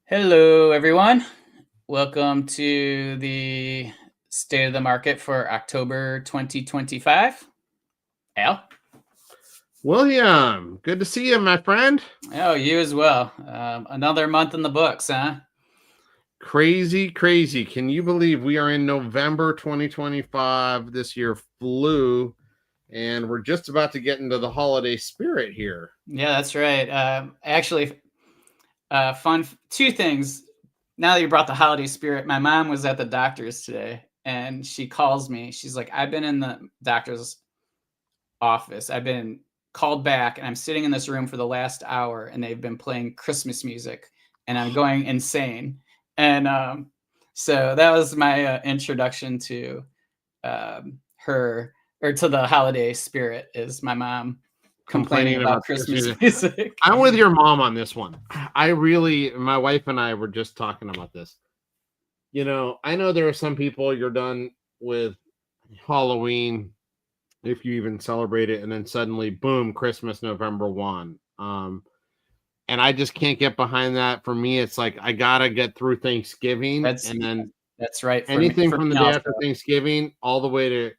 Hello, everyone. Welcome to the State of the Market for October 2025. Al? William, good to see you, my friend. Oh, you as well. Another month in the books, huh? Crazy, crazy. Can you believe we are in November 2025? This year flew, and we're just about to get into the holiday spirit here. Yeah, that's right. Actually, fun two things. Now that you brought the holiday spirit, my mom was at the doctor's today, and she calls me. She's like, I've been in the doctor's office. I've been called back, and I'm sitting in this room for the last hour, and they've been playing Christmas music, and I'm going insane. And so that was my introduction to her, or to the holiday spirit, is my mom complaining about Christmas music. I'm with your mom on this one. My wife and I were just talking about this. I know there are some people you're done with Halloween, if you even celebrate it, and then suddenly, boom, Christmas, November 1. And I just can't get behind that. For me, it's like I gotta get through Thanksgiving, That's right. Anything from the day after also. Thanksgiving all the way to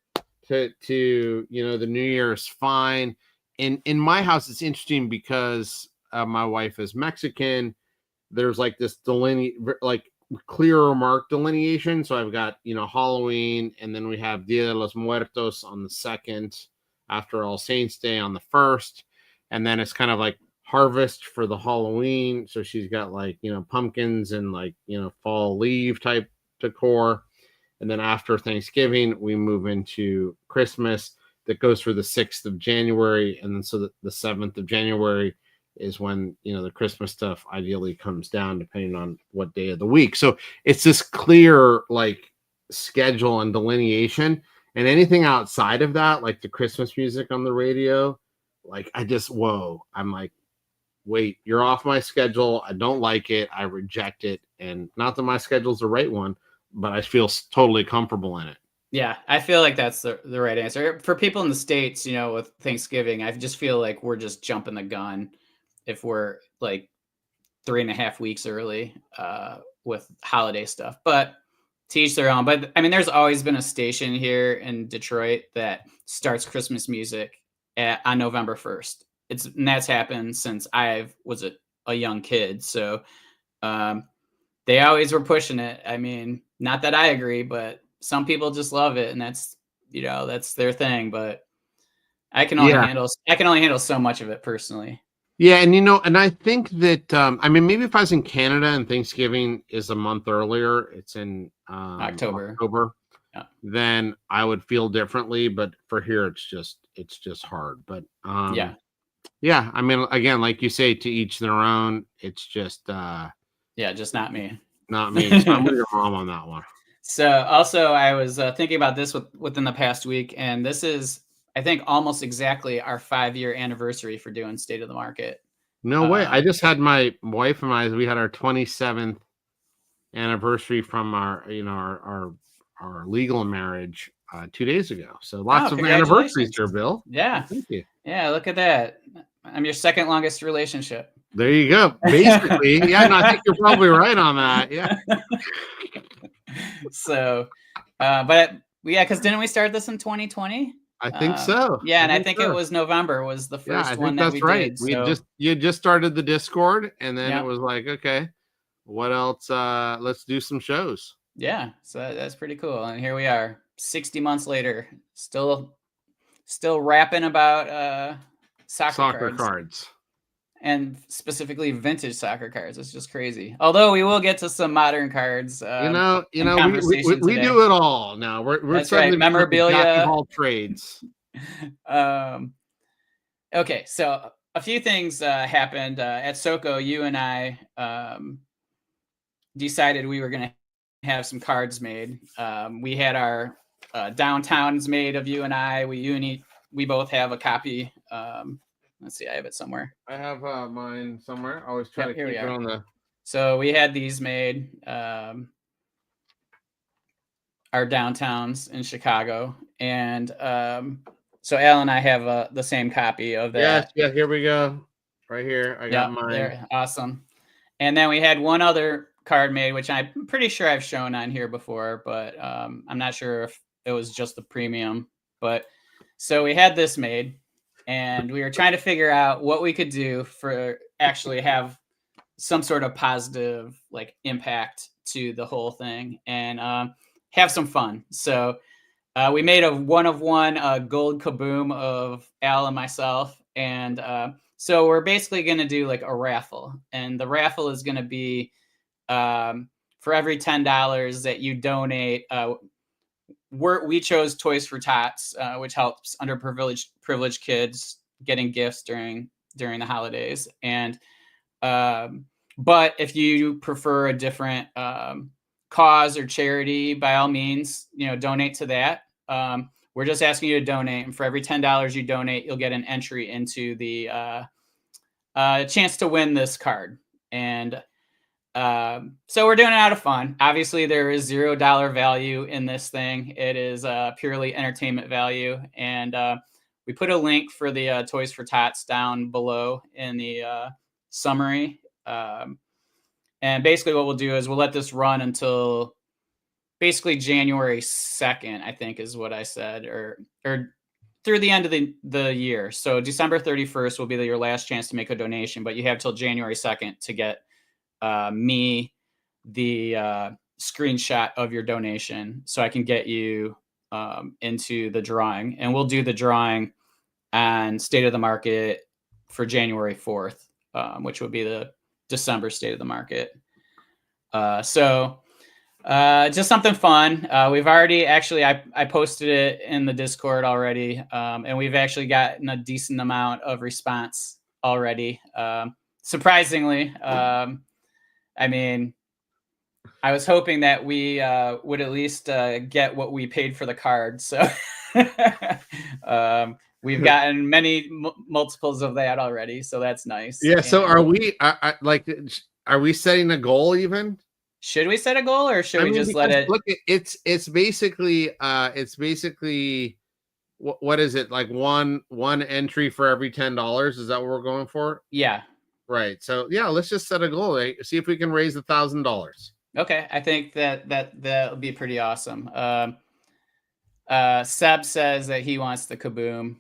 the New Year is fine. In my house, it's interesting because my wife is Mexican. There's like this clearer mark delineation. So I've got Halloween, and then we have Dia de los Muertos on the 2nd, after All Saints Day on the 1st, and then it's kind of like harvest for the Halloween. So she's got pumpkins and fall leaf type decor, and then after Thanksgiving we move into Christmas that goes for the 6th of January, and then so the 7th of January is when the Christmas stuff ideally comes down, depending on what day of the week. So it's this clear schedule and delineation, and anything outside of that, like the Christmas music on the radio, I'm like, wait, you're off my schedule. I don't like it. I reject it. And not that my schedule's the right one, but I feel totally comfortable in it. Yeah, I feel like that's the right answer. For people in the States, with Thanksgiving, I just feel like we're just jumping the gun if we're like 3.5 weeks early with holiday stuff. But to each their own. But I mean, there's always been a station here in Detroit that starts Christmas music on November 1st. And that's happened since I was a young kid. So they always were pushing it. I mean, not that I agree, but some people just love it, and that's their thing. But I can only handle so much of it personally. Yeah, and I think that maybe if I was in Canada and Thanksgiving is a month earlier, it's in October. Yeah. Then I would feel differently. But for here, it's just hard. But yeah. I mean, again, like you say, to each their own. It's just just not me. Not me. So I'm with your mom on that one. So also, I was thinking about this within the past week, and this is, I think, almost exactly our 5-year anniversary for doing State of the Market. No way. I just had my wife and I, we had our 27th anniversary from our legal marriage 2 days ago. So lots of anniversaries here, Bill. Yeah. Thank you. Yeah, look at that. I'm your second longest relationship. There you go. Basically. Yeah, no, I think you're probably right on that. Yeah. So, because didn't we start this in 2020? I think so. Yeah, and I think it was November was the first one that we did. So. You just started the Discord, and then it was like, okay, what else? Let's do some shows. Yeah, so that's pretty cool. And here we are, 60 months later, still rapping about soccer cards. And specifically vintage soccer cards. It's just crazy. Although we will get to some modern cards. We do it all now. We're right. Memorabilia, all trades. Okay, so a few things happened at SoCo. You and I decided we were going to have some cards made. We had our downtowns made of you and I. We both have a copy. Let's see, I have it somewhere. I have mine somewhere. I always try to keep it on the. So we had these made, our downtowns in Chicago, and so Al and I have the same copy of that. Yeah, here we go. Right here, I got mine. There, awesome. And then we had one other card made, which I'm pretty sure I've shown on here before, but I'm not sure if it was just the premium. But so we had this made, and we were trying to figure out what we could do for actually have some sort of positive like impact to the whole thing and have some fun. So we made a one of one Gold Kaboom of Al and myself, and so we're basically going to do like a raffle, and the raffle is going to be for every $10 that you donate. We chose Toys for Tots, which helps underprivileged kids getting gifts during the holidays. And but if you prefer a different cause or charity, by all means, donate to that. We're just asking you to donate, and for every $10 you donate, you'll get an entry into the chance to win this card. And so we're doing it out of fun. Obviously, there is $0 value in this thing. It is purely entertainment value, and we put a link for the Toys for Tots down below in the summary. And basically, what we'll do is we'll let this run until basically January 2nd, I think is what I said, or through the end of the year. So December 31st will be your last chance to make a donation, but you have till January 2nd to get me the screenshot of your donation so I can get you into the drawing. And we'll do the drawing on State of the Market for January 4th, which would be the December State of the Market. So just something fun. We've already I posted it in the Discord already, and we've actually gotten a decent amount of response already. Surprisingly, I mean, I was hoping that we would at least get what we paid for the card. So we've gotten many multiples of that already. So that's nice. Yeah. So are we are we setting a goal even? Should we set a goal, or should we just let it? Look, it's basically what is it, like one entry for every $10? Is that what we're going for? Yeah. Right. So yeah, let's just set a goal. Right? See if we can raise $1,000. Okay, I think that would be pretty awesome. Seb says that he wants the Kaboom.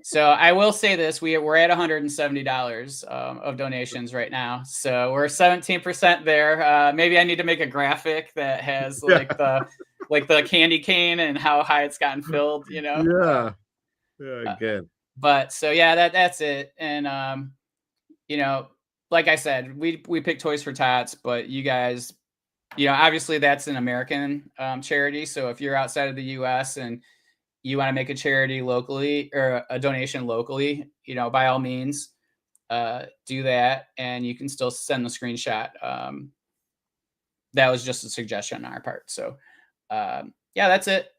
So I will say this: we're at $170 of donations right now, so we're 17% there. Maybe I need to make a graphic that has like the candy cane and how high it's gotten filled. Yeah. Yeah. Good. But so yeah, that's it. And like I said, we picked Toys for Tots, but you guys, obviously that's an American charity. So if you're outside of the U.S. and you want to make a charity locally or a donation locally, by all means, do that, and you can still send the screenshot. That was just a suggestion on our part. So yeah, that's it.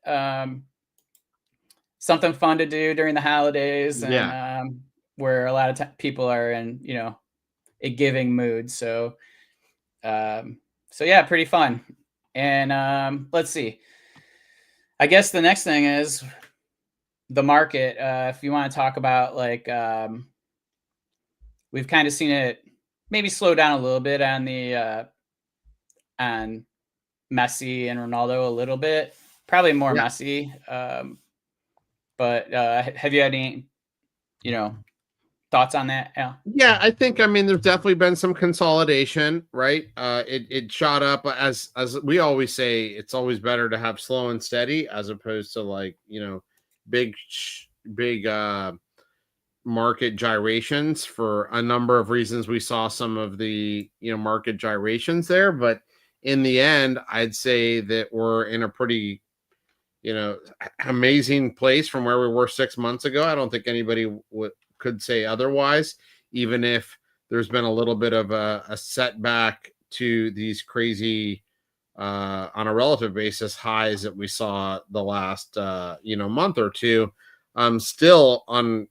Something fun to do during the holidays, and where a lot of people are in, a giving mood. So yeah, pretty fun. And let's see. I guess the next thing is the market. If you want to talk about we've kind of seen it maybe slow down a little bit on the on Messi and Ronaldo a little bit, probably more Messi. But have you had any, thoughts on that, Al? Yeah, I think, there's definitely been some consolidation, right? It shot up, as we always say, it's always better to have slow and steady as opposed to big market gyrations. For a number of reasons, we saw some of the market gyrations there, but in the end, I'd say that we're in a pretty amazing place from where we were 6 months ago. I don't think anybody could say otherwise, even if there's been a little bit of a setback to these crazy on a relative basis highs that we saw the last month or two. Still on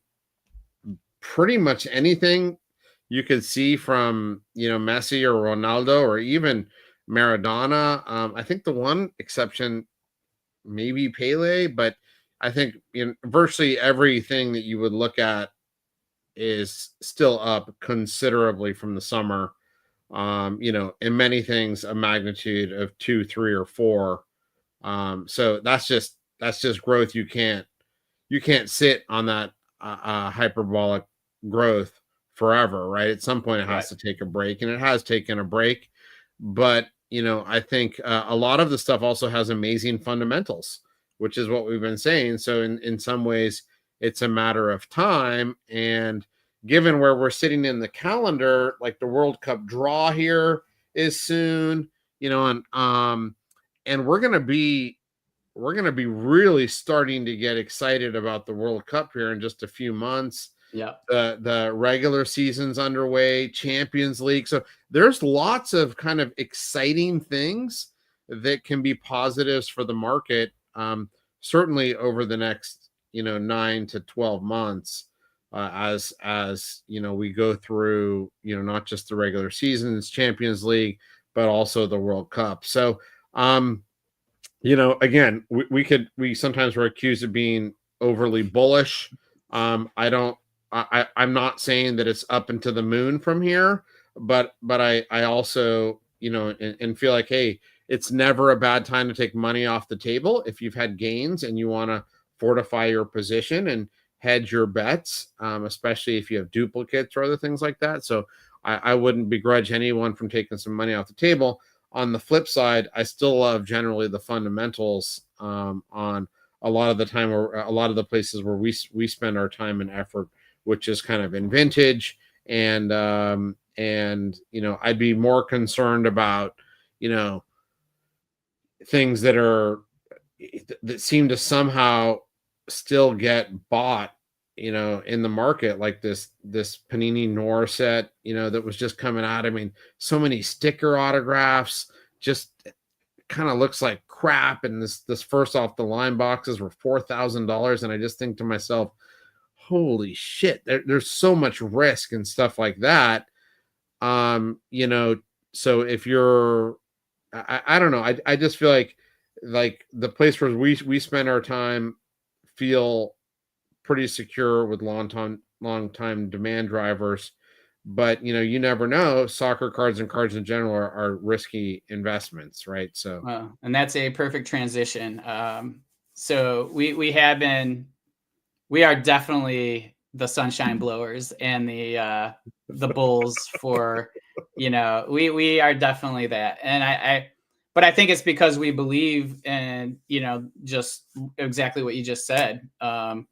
pretty much anything you could see from Messi or Ronaldo or even Maradona. I think the one exception maybe Pele, but I think virtually everything that you would look at is still up considerably from the summer. In many things a magnitude of 2, 3, or 4. So that's just growth. You can't sit on that hyperbolic growth forever, right? At some point, it Right. has to take a break, and it has taken a break. But I think a lot of the stuff also has amazing fundamentals, which is what we've been saying. So in some ways, it's a matter of time. And given where we're sitting in the calendar, like the World Cup draw here is soon, and we're going to be really starting to get excited about the World Cup here in just a few months. Yeah. The regular season's underway, Champions League. So there's lots of kind of exciting things that can be positives for the market, certainly over the next 9 to 12 months, as we go through not just the regular seasons, Champions League, but also the World Cup. So again, we sometimes were accused of being overly bullish. I'm not saying that it's up into the moon from here, but I also, and feel like, hey, it's never a bad time to take money off the table if you've had gains and you want to fortify your position and hedge your bets, especially if you have duplicates or other things like that. So I wouldn't begrudge anyone from taking some money off the table. On the flip side, I still love generally the fundamentals on a lot of the time, or a lot of the places where we spend our time and effort, which is kind of in vintage. And I'd be more concerned about things that seem to somehow still get bought in the market, like this Panini Noir set, that was just coming out. I mean, so many sticker autographs, just kind of looks like crap. And this first off the line boxes were $4,000. And I just think to myself, holy shit, there's so much risk and stuff like that. So if you're, I don't know, I just feel like the place where we spend our time feel pretty secure with long time demand drivers. But you never know. Soccer cards and cards in general are risky investments, right? So and that's a perfect transition. So we are definitely the sunshine blowers and the bulls for, we are definitely that. And but I think it's because we believe in, just exactly what you just said. But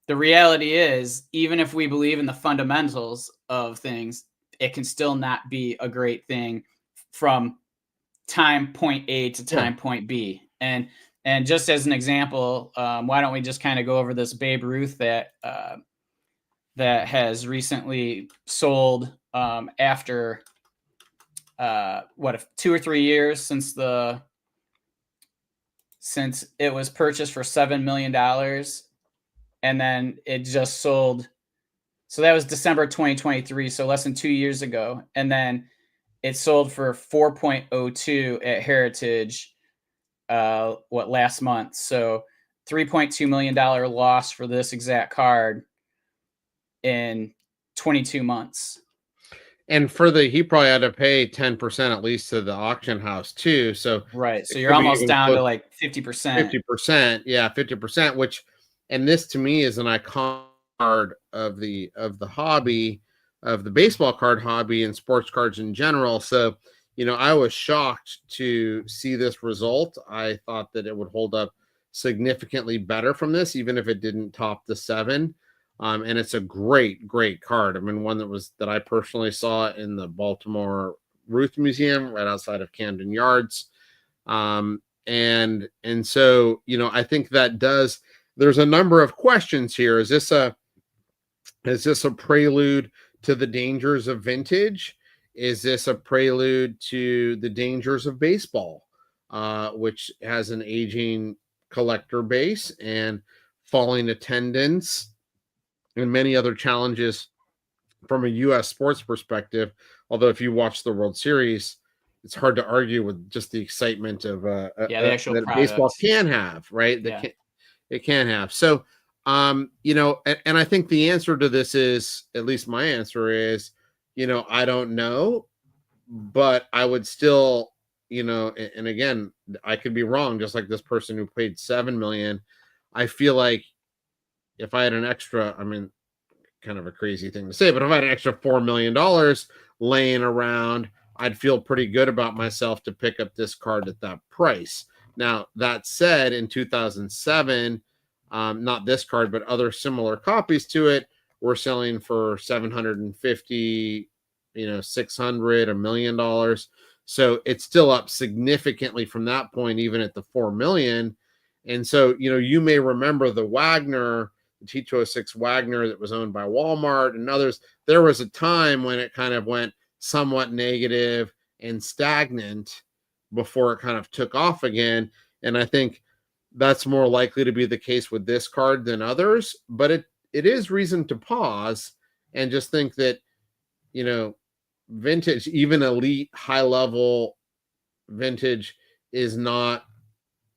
the reality is, even if we believe in the fundamentals of things, it can still not be a great thing from time point A to time point B. And just as an example, why don't we just kind of go over this Babe Ruth that has recently sold after 2 or 3 years since it was purchased for $7 million, and then it just sold. So that was December 2023, so less than 2 years ago, and then it sold for 4.02 at Heritage last month. So $3.2 million loss for this exact card in 22 months. And he probably had to pay 10% at least to the auction house too. So right. So you're almost down to like 50%. 50%. Yeah, 50%, and this to me is an icon card of the hobby, of the baseball card hobby and sports cards in general. So, I was shocked to see this result. I thought that it would hold up significantly better from this, even if it didn't top the 7. And it's a great card. I mean, one that I personally saw in the Baltimore Ruth Museum right outside of Camden Yards. And so, I think there's a number of questions here. Is this a prelude to the dangers of vintage? Is this a prelude to the dangers of baseball, which has an aging collector base and falling attendance and many other challenges from a U.S. sports perspective? Although if you watch the World Series, it's hard to argue with just the excitement of the actual that product baseball can have, right? It can have. So You know, and I think the answer to this is, at least my answer is, you know, I don't know, but I would still, you know, and again, I could be wrong, just like this person who paid 7 million. I feel like if I had an extra, I mean, kind of a crazy thing to say, but if I had an extra $4 million laying around, I'd feel pretty good about myself to pick up this card at that price. Now, that said, in 2007, not this card, but other similar copies to it were selling for 750, you know, 600, $1 million. So it's still up significantly from that point, even at the 4 million. And so, you know, you may remember the Wagner, the T206 Wagner that was owned by Walmart and others. There was a time when it kind of went somewhat negative and stagnant before it kind of took off again. And I think that's more likely to be the case with this card than others, but it is reason to pause and just think that, you know, vintage, even elite high level vintage, is not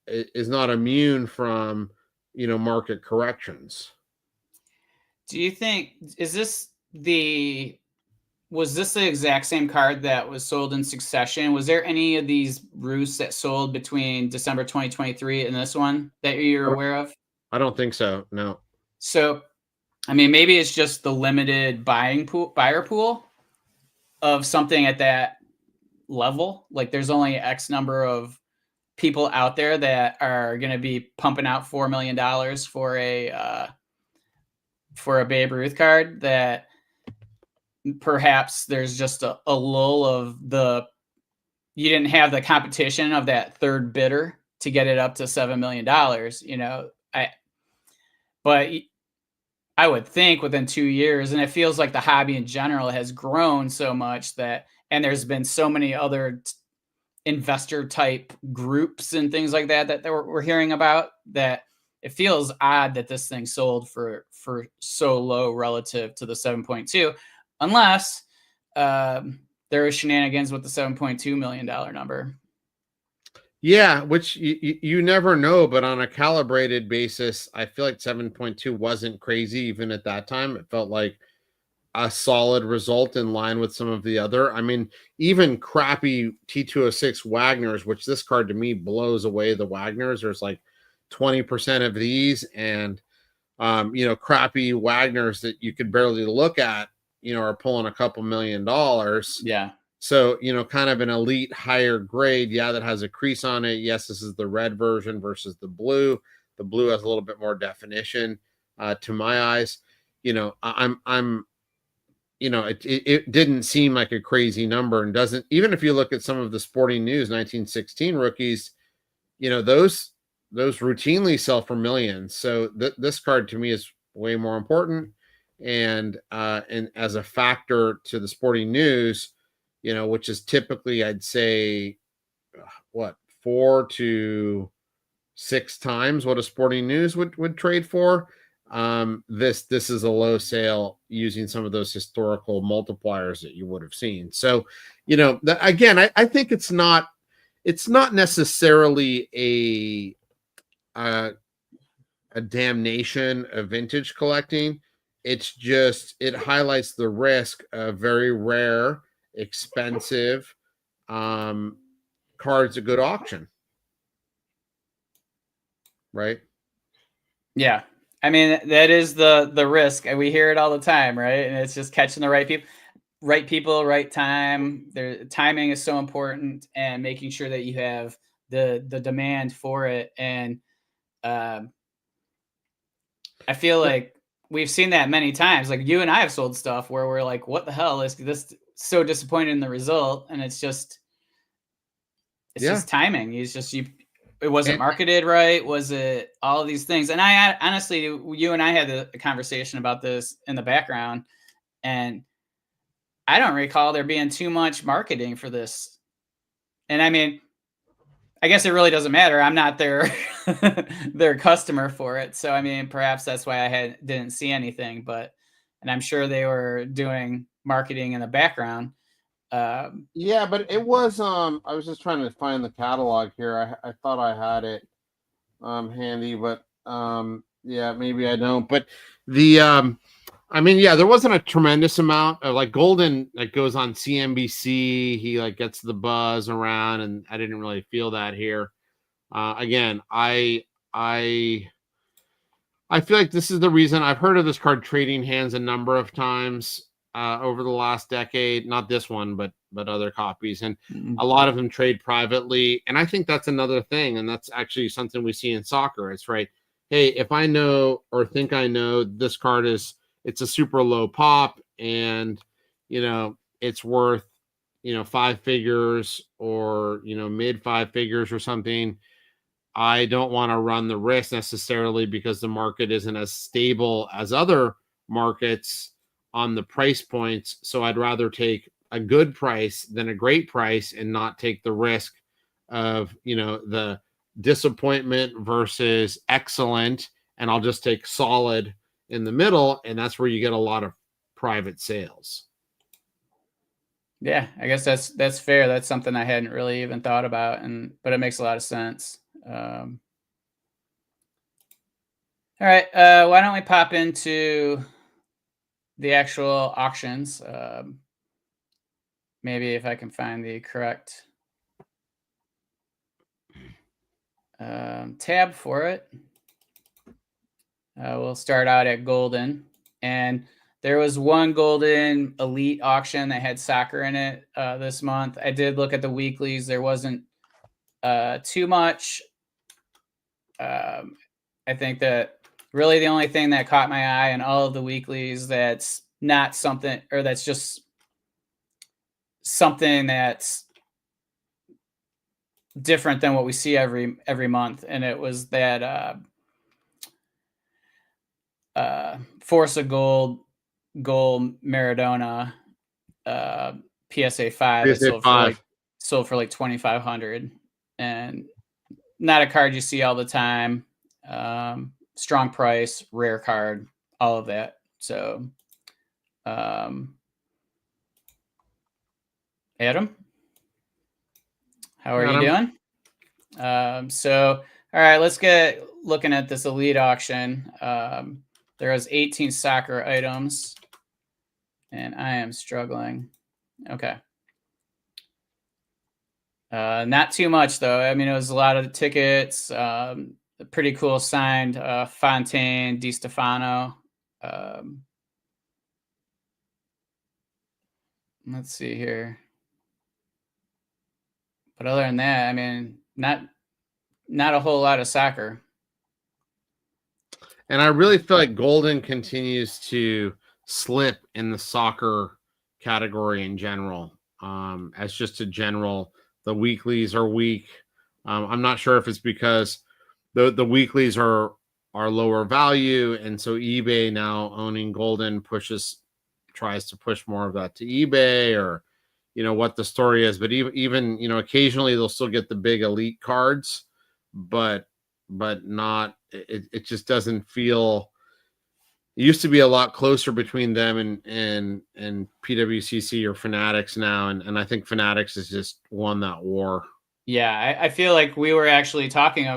immune from, you know, market corrections. Do you think, was this the exact same card that was sold in succession? Was there any of these roosts that sold between December 2023 and this one that you're aware of? I don't think so. No. So, I mean, maybe it's just the limited buyer pool of something at that level. Like there's only X number of people out there that are going to be pumping out $4 million for a Babe Ruth card, that perhaps there's just a lull of you didn't have the competition of that third bidder to get it up to $7 million, you know. But I would think within 2 years, and it feels like the hobby in general has grown so much and there's been so many other investor type groups and things like that we're hearing about, that it feels odd that this thing sold for so low relative to the 7.2, unless there was shenanigans with the $7.2 million number. Yeah, which you never know, but on a calibrated basis, I feel like 7.2 wasn't crazy even at that time. It felt like a solid result in line with some of the other. I mean, even crappy T206 Wagners, which this card to me blows away the Wagners. There's like 20% of these, and you know, crappy Wagners that you could barely look at, you know, are pulling a couple $1 million. Yeah. So, you know, kind of an elite higher grade. Yeah, that has a crease on it. Yes, this is the red version versus the blue. The blue has a little bit more definition to my eyes. You know, I'm you know, it didn't seem like a crazy number, and doesn't, even if you look at some of the Sporting News 1916 rookies, you know, those routinely sell for millions. So this card to me is way more important. And as a factor to the Sporting News, you know, which is typically, I'd say, what, 4 to 6 times what a Sporting News would trade for. This is a low sale using some of those historical multipliers that you would have seen. So, you know, again, I think it's not necessarily a damnation of vintage collecting. It's just, it highlights the risk of very rare, expensive cards at good auction. Right? Yeah. I mean, that is the risk. And we hear it all the time, right? And it's just catching the right people, right time. Their timing is so important, and making sure that you have the demand for it. And I feel like we've seen that many times. Like you and I have sold stuff where we're like, what the hell is this? So disappointed in the result. And it's just timing. It wasn't marketed right. Was it all of these things? And I honestly, you and I had a conversation about this in the background, and I don't recall there being too much marketing for this. And I mean, I guess it really doesn't matter. I'm not their customer for it. So I mean, perhaps that's why I didn't see anything, and I'm sure they were doing marketing in the background. Yeah, but it was I was just trying to find the catalog here. I thought I had it handy, but Yeah, maybe I don't. But the I mean, yeah, there wasn't a tremendous amount of like Golden that goes on CNBC. He like gets the buzz around, and I didn't really feel that here. Again, I feel like this is the reason I've heard of this card trading hands a number of times over the last decade. Not this one, but other copies, and a lot of them trade privately. And I think that's another thing, and that's actually something we see in soccer. It's right. Hey, if I know or think I know this card it's a super low pop, and it's worth 5 figures or mid 5 figures or something. I don't want to run the risk necessarily because the market isn't as stable as other markets on the price points. So I'd rather take a good price than a great price and not take the risk of, the disappointment versus excellent. And I'll just take solid in the middle. And that's where you get a lot of private sales. Yeah, I guess that's fair. That's something I hadn't really even thought about, but it makes a lot of sense. All right, why don't we pop into the actual auctions? Maybe if I can find the correct tab for it. We'll start out at Golden, and there was one Golden Elite auction that had soccer in it this month. I did look at the weeklies. There wasn't too much. I think that really the only thing that caught my eye in all of the weeklies that's not something, or that's just something that's different than what we see every month, and it was that Force of Gold Maradona PSA 5 that sold for like 2,500, and not a card you see all the time. Strong price, rare card, all of that. So Adam, how are you doing? So all right, let's get looking at this Elite auction. There was 18 soccer items, and I am struggling. Okay. Not too much, though. I mean, it was a lot of the tickets. Pretty cool signed Fontaine, Di Stefano. Let's see here. But other than that, I mean, not a whole lot of soccer. And I really feel like Golden continues to slip in the soccer category in general. As just a general, the weeklies are weak. I'm not sure if it's because the weeklies are lower value, and so eBay now owning Golden tries to push more of that to eBay, or what the story is. But even occasionally they'll still get the big Elite cards, but not. It just doesn't feel. It used to be a lot closer between them and PWCC or Fanatics now, and I think Fanatics has just won that war. Yeah, I feel like we were actually talking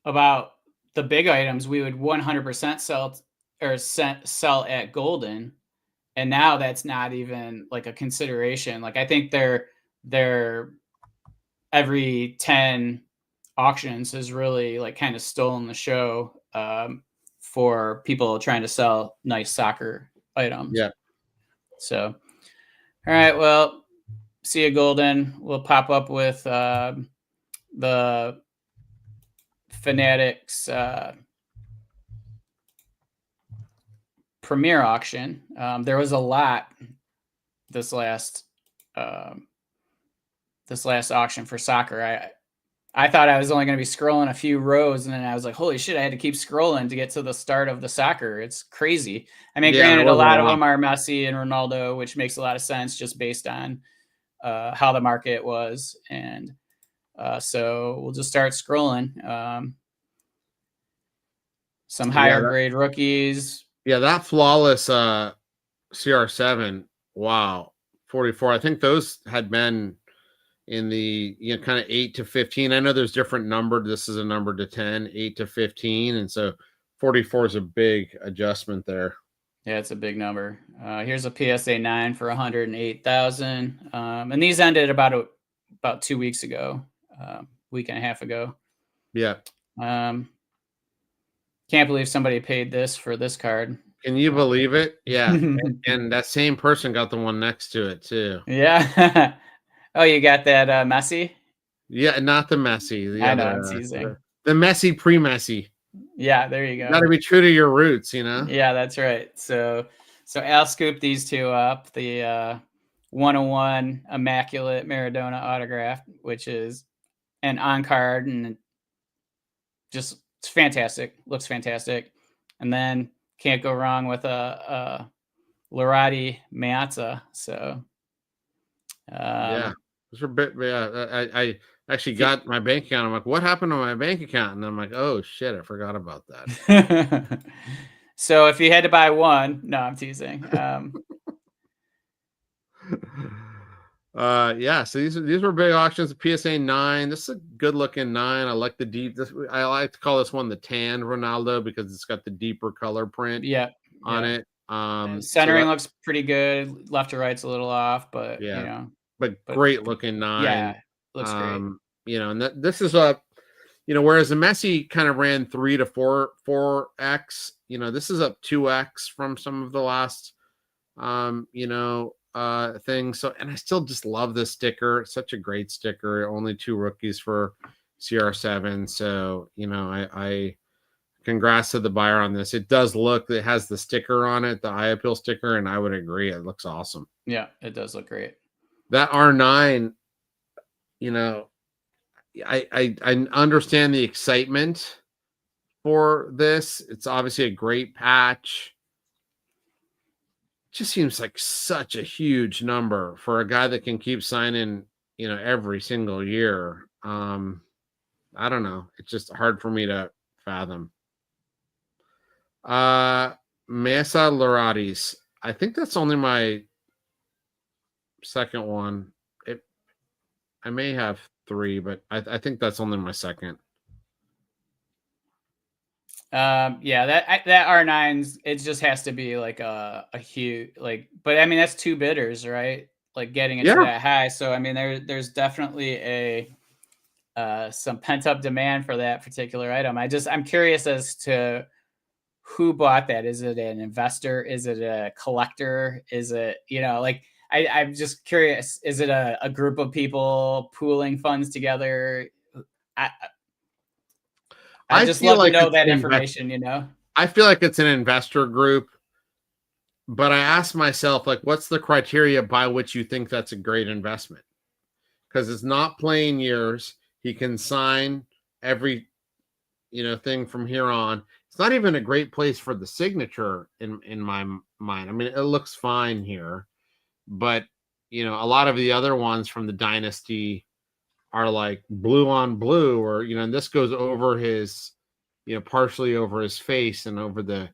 about the big items we would 100% sell at Golden, and now that's not even like a consideration. Like I think they're every 10 auctions has really like kind of stolen the show for people trying to sell nice soccer items. Yeah. So, all right, well, see you, Golden. We'll pop up with the Fanatics premiere auction. There was a lot this last auction for soccer. I thought I was only going to be scrolling a few rows, and then I was like, holy shit, I had to keep scrolling to get to the start of the soccer. It's crazy. I mean, granted, a lot of them are Messi and Ronaldo, which makes a lot of sense just based on how the market was. And so we'll just start scrolling. Some higher grade rookies. Yeah, that flawless CR7, wow, 44. I think those had been in the kind of 8 to 15. I know there's different number. This is a number to 10, 8 to 15, and so 44 is a big adjustment there. Yeah, it's a big number. Here's a PSA 9 for 108,000. And these ended about 2 weeks ago, week and a half ago. Yeah. Can't believe somebody paid this for this card. Can you believe it? Yeah. and that same person got the one next to it too. Yeah. Oh, you got that Messi? Yeah, not the Messi. The I know, other, I'm teasing. the Messi pre-Messi. Yeah, there you go. Got to be true to your roots, you know? Yeah, that's right. So Al scooped these two up. The 101 Immaculate Maradona autograph, which is an on card and just it's fantastic. Looks fantastic. And then can't go wrong with a Lorati Meazza. So yeah, those are bit. Yeah, I actually got my bank account. I'm like, what happened to my bank account? And I'm like, oh shit, I forgot about that. So if you had to buy one, no, I'm teasing. Yeah, so these were big auctions. The PSA 9. This is a good looking 9. I like the deep. I like to call this one the tan Ronaldo because it's got the deeper color print. On it. Centering looks pretty good. Left to right's a little off, but but great looking 9. Yeah, looks great. And this is a, whereas the Messi kind of ran 3 to 4x. This is up 2x from some of the last, things. So, and I still just love this sticker. It's such a great sticker. Only 2 rookies for CR7. So, I congrats to the buyer on this. It does look, it has the sticker on it, the eye appeal sticker, and I would agree. It looks awesome. Yeah, it does look great. That R9, I understand the excitement for this. It's obviously a great patch. It just seems like such a huge number for a guy that can keep signing, every single year. I don't know. It's just hard for me to fathom. Mesa Loratis. I think that's only my second one. I may have 3, but I think that's only my second. Yeah, that R9's, it just has to be like a huge, like, but I mean that's 2 bidders, right? Like getting it to that high. So I mean there's definitely some pent up demand for that particular item. I'm curious as to who bought that. Is it an investor? Is it a collector? Is it, I'm just curious. Is it a group of people pooling funds together? I just love to know that information, I feel like it's an investor group, but I ask myself, like, what's the criteria by which you think that's a great investment? Because it's not playing years. He can sign every, thing from here on. It's not even a great place for the signature in my mind. I mean, it looks fine here, but a lot of the other ones from the dynasty are like blue on blue, or and this goes over his, partially over his face and over the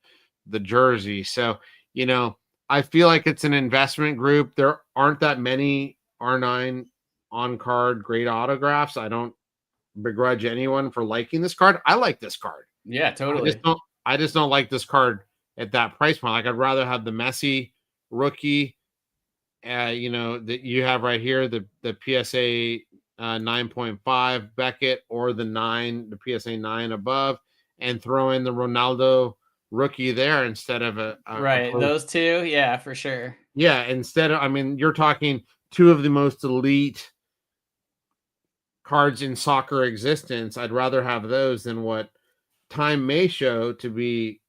jersey. So I feel like it's an investment group. There aren't that many R9 on card great autographs. I don't begrudge anyone for liking this card. I like this card. Yeah, totally. I just don't like this card at that price point. Like, I'd rather have the Messi rookie, that you have right here, the PSA 9.5 Beckett, or the PSA 9 above, and throw in the Ronaldo rookie there instead of those 2. Yeah, for sure. Yeah, instead of, you're talking 2 of the most elite cards in soccer existence. I'd rather have those than what time may show to be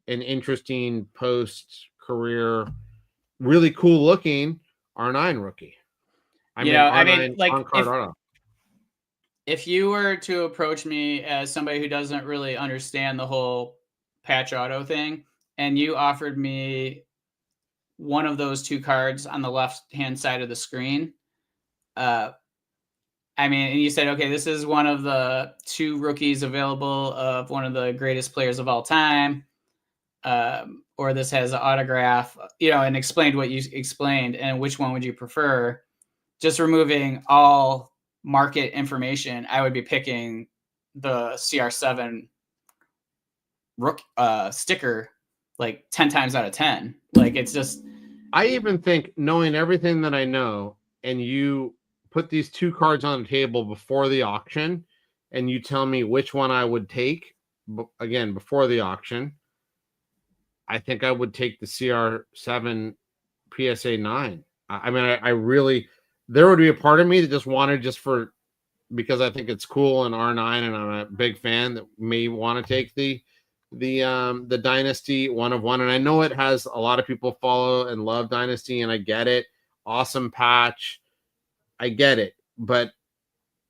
an interesting post-career, really cool looking R9 rookie. If you were to approach me as somebody who doesn't really understand the whole patch auto thing, and you offered me one of those 2 cards on the left-hand side of the screen, and you said, okay, this is one of the 2 rookies available of one of the greatest players of all time, or this has an autograph, and explained what you explained, and which one would you prefer? Just removing all market information, I would be picking the CR7 sticker like 10 times out of 10. Like it's just. I even think, knowing everything that I know, and you put these two cards on the table before the auction, and you tell me which one I would take, again, before the auction, I think I would take the CR7 PSA 9. I mean, I really, there would be a part of me that just wanted, just for, because I think it's cool in R9 and I'm a big fan, that may want to take the Dynasty 1 of 1. And I know it has a lot of people follow and love Dynasty, and I get it. Awesome patch. I get it. But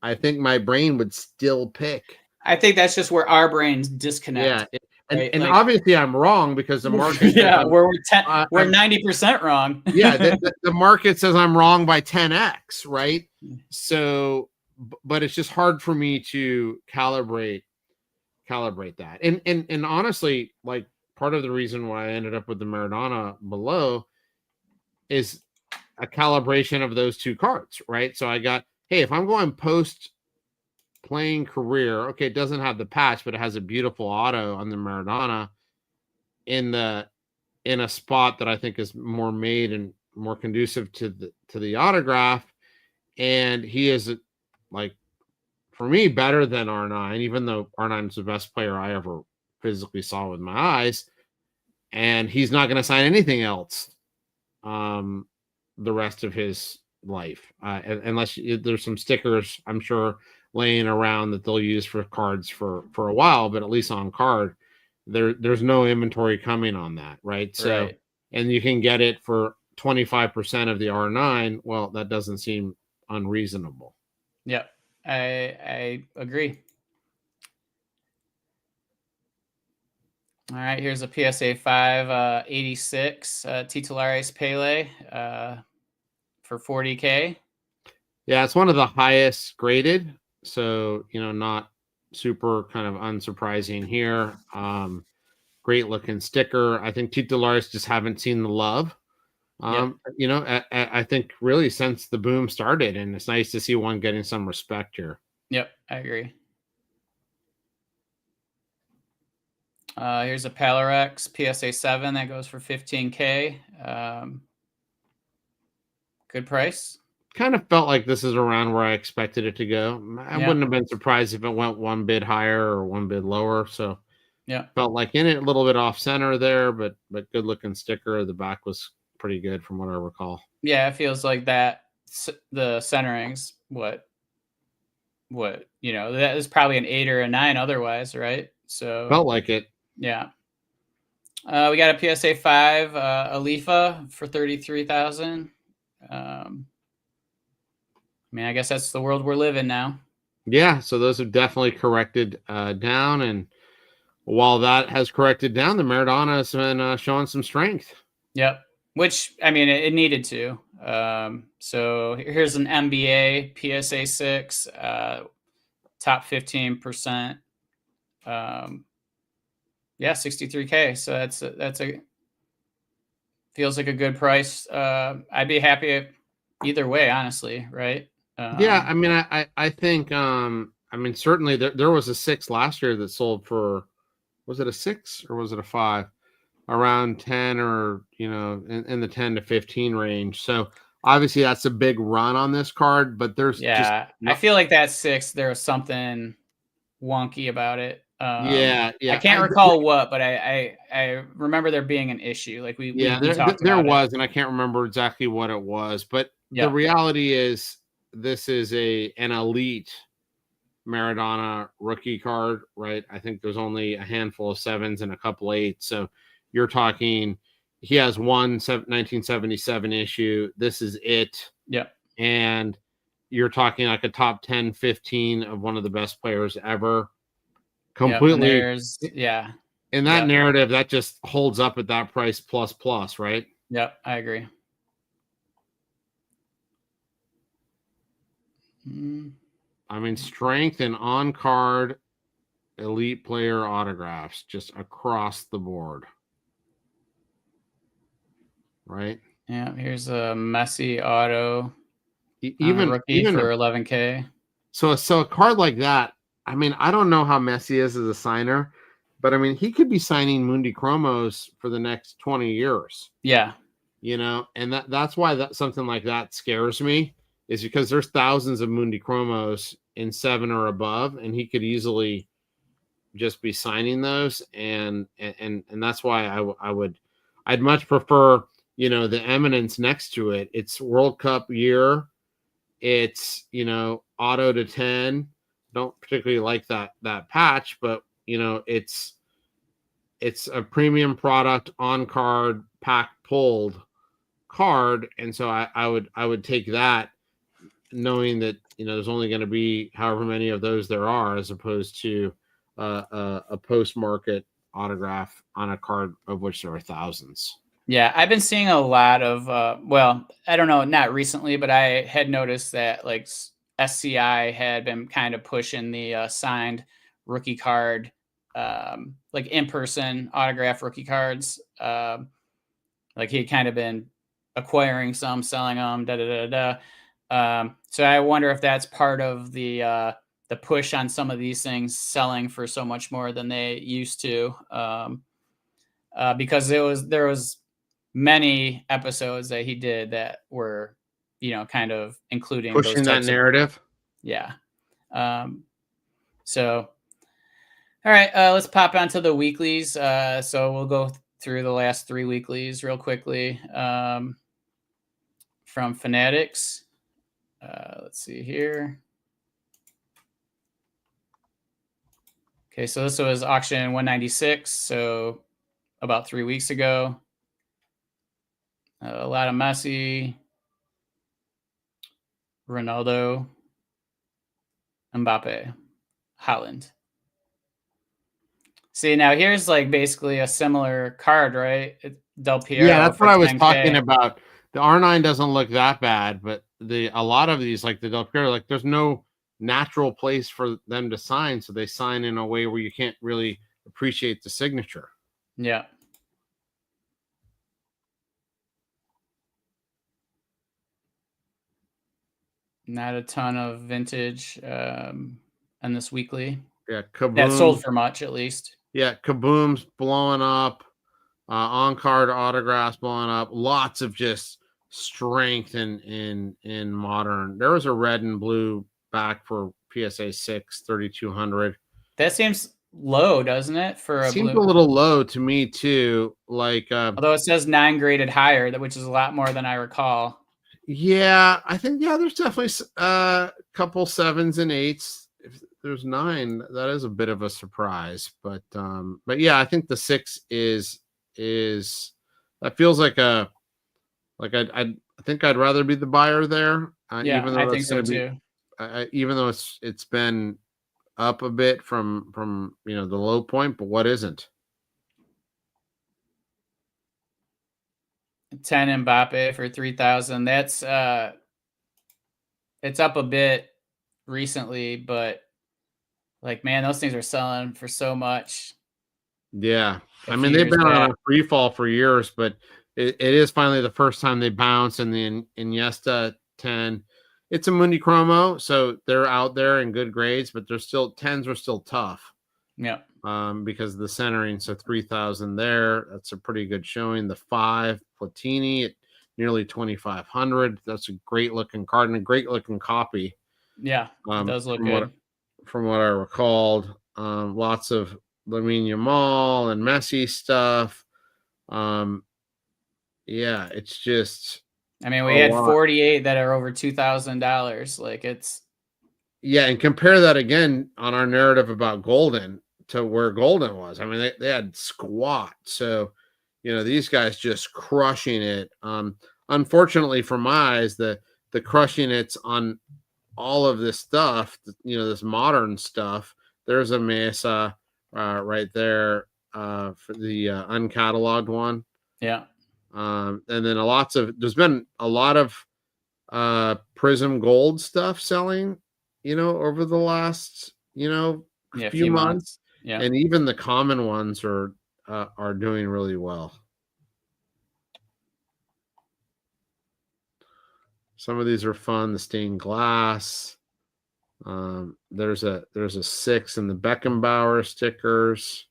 I think my brain would still pick. I think that's just where our brains disconnect. Yeah. Right? And like, obviously I'm wrong, because the market yeah, we're 90% wrong. yeah, the market says I'm wrong by 10x, right? So, but it's just hard for me to calibrate that. And honestly, like, part of the reason why I ended up with the Maradona below is a calibration of those two cards, right? So I got, hey, if I'm going post playing career, okay, it doesn't have the patch, but it has a beautiful auto on the Maradona in a spot that I think is more made and more conducive to the autograph. And he is, like, for me, better than R9, even though R9 is the best player I ever physically saw with my eyes. And he's not going to sign anything else the rest of his life, unless there's some stickers, I'm sure, laying around that they'll use for cards for a while. But at least on card, there's no inventory coming on that, right? So, right. And you can get it for 25% of the R9. Well, that doesn't seem unreasonable. Yep, I agree. All right, here's a PSA 5 86 Titulares Pele for 40K. Yeah, it's one of the highest graded, so, you know, not super kind of unsurprising here. Great looking sticker. I think Titulares just haven't seen the love. You know, I think really since the boom started, and it's nice to see one getting some respect here. Yep, I agree. Here's a Palarex PSA 7 that goes for 15K. Good price. Kind of felt like this is around where I expected it to go. I wouldn't have been surprised if it went one bid higher or one bid lower. So yeah, felt like in it a little bit off center there, but good looking sticker. The back was pretty good from what I recall. Yeah, it feels like that. The centering's what you know, that is probably an 8 or a 9 otherwise, right? So felt like it. Yeah. We got a PSA 5 Alifa for 33,000. I mean, I guess that's the world we're living now. Yeah, so those have definitely corrected down, and while that has corrected down, the Maradona has been showing some strength. Yep, which, I mean, it needed to. So here's an NBA PSA 6, top 15%. Yeah, 63K. So that's a feels like a good price. I'd be happy either way, honestly, right? Yeah, I mean, I think, I mean, certainly there was a 6 last year that sold for, was it a 6 or was it a 5? Around 10, or, you know, in the 10 to 15 range. So obviously that's a big run on this card, but there's I feel like that 6, there was something wonky about it. Yeah. I can't recall what, but I remember there being an issue. Like we talked there about was, it. And I can't remember exactly what it was, but the reality is this is an elite Maradona rookie card, right? I think there's only a handful of 7s and a couple 8s. So you're talking, he has one 1977 issue. This is it. Yeah. And you're talking like a top 10, 15 of one of the best players ever. Completely. In that narrative, that just holds up at that price plus, right? Yep, I agree. I mean, strength and on-card elite player autographs just across the board. Right? Yeah, here's a Messi auto. Even rookie for 11K. So a card like that, I mean, I don't know how Messi is as a signer, But I mean, he could be signing Mundi Chromos for the next 20 years. Yeah. And that's why something like that scares me, is because there's thousands of Mundi Chromos in 7 or above, and he could easily just be signing those, and that's why I'd much prefer the Eminence next to it. It's World Cup year. It's auto to 10. Don't particularly like that patch, but it's a premium product, on card, pack pulled card, and so I would take that, knowing that there's only going to be however many of those there are, as opposed to a post market autograph on a card of which there are thousands. Yeah, I've been seeing a lot of well, I don't know, not recently, but I had noticed that like SCI had been kind of pushing the signed rookie card, like in-person autograph rookie cards. Like he had kind of been acquiring some, selling them, da da da da. So I wonder if that's part of the push on some of these things selling for so much more than they used to, because there was many episodes that he did that were, kind of including Pushing those that types narrative. Yeah. So, all right, let's pop onto the weeklies. So we'll go through the last 3 weeklies real quickly. From Fanatics. Let's see here. Okay, so this was auction 196, so about 3 weeks ago. A lot of Messi, Ronaldo, Mbappe, Haaland. See, now here's like basically a similar card, right? Del Piero. Yeah, that's what I was 10K. talking about. The R9 doesn't look that bad, but a lot of these, like the Del Piero, like there's no natural place for them to sign, so they sign in a way where you can't really appreciate the signature. Yeah. Not a ton of vintage in this weekly. Yeah, Kaboom. That sold for much, at least. Yeah, Kaboom's blowing up. On-card autographs blowing up. Lots of just strength in modern. There was a red and blue back for PSA 6, 3200. That seems low, doesn't it? For a seems blue? A little low to me too. Like, although it says 9 graded higher, which is a lot more than I recall. Yeah, I think there's definitely a couple 7s and 8s. If there's 9, that is a bit of a surprise. But yeah, I think the 6 is that feels like I think I'd rather be the buyer there. Yeah, even though I think so too. Even though it's been up a bit from the low point, but what isn't? 10 Mbappe for 3,000. That's it's up a bit recently, but like, man, those things are selling for so much. Yeah, I mean, they've been on a free fall for years, but it is finally the first time they bounce. And the Iniesta 10, it's a Mundi Chromo, so they're out there in good grades, but they're still 10s are still tough. Yeah. Because of the centering. So 3,000 there, that's a pretty good showing. The 5 Platini at nearly 2,500. That's a great looking card and a great looking copy. Yeah, it does look good. From what I recalled, lots of Lamine Yamal and Messi stuff. Yeah, it's just. I mean, we had 48 that are over $2,000. Like, it's. Yeah, and compare that again on our narrative about Golden to where Golden was. I mean, they had squat. So, these guys just crushing it. Unfortunately, for my eyes, the crushing it's on all of this stuff, this modern stuff. There's a Mesa right there for the uncatalogued one. Yeah. And then there's been a lot of Prism Gold stuff selling, over the last, few months. Yeah. And even the common ones are doing really well. Some of these are fun. The stained glass. There's a 6 in the Beckenbauer stickers.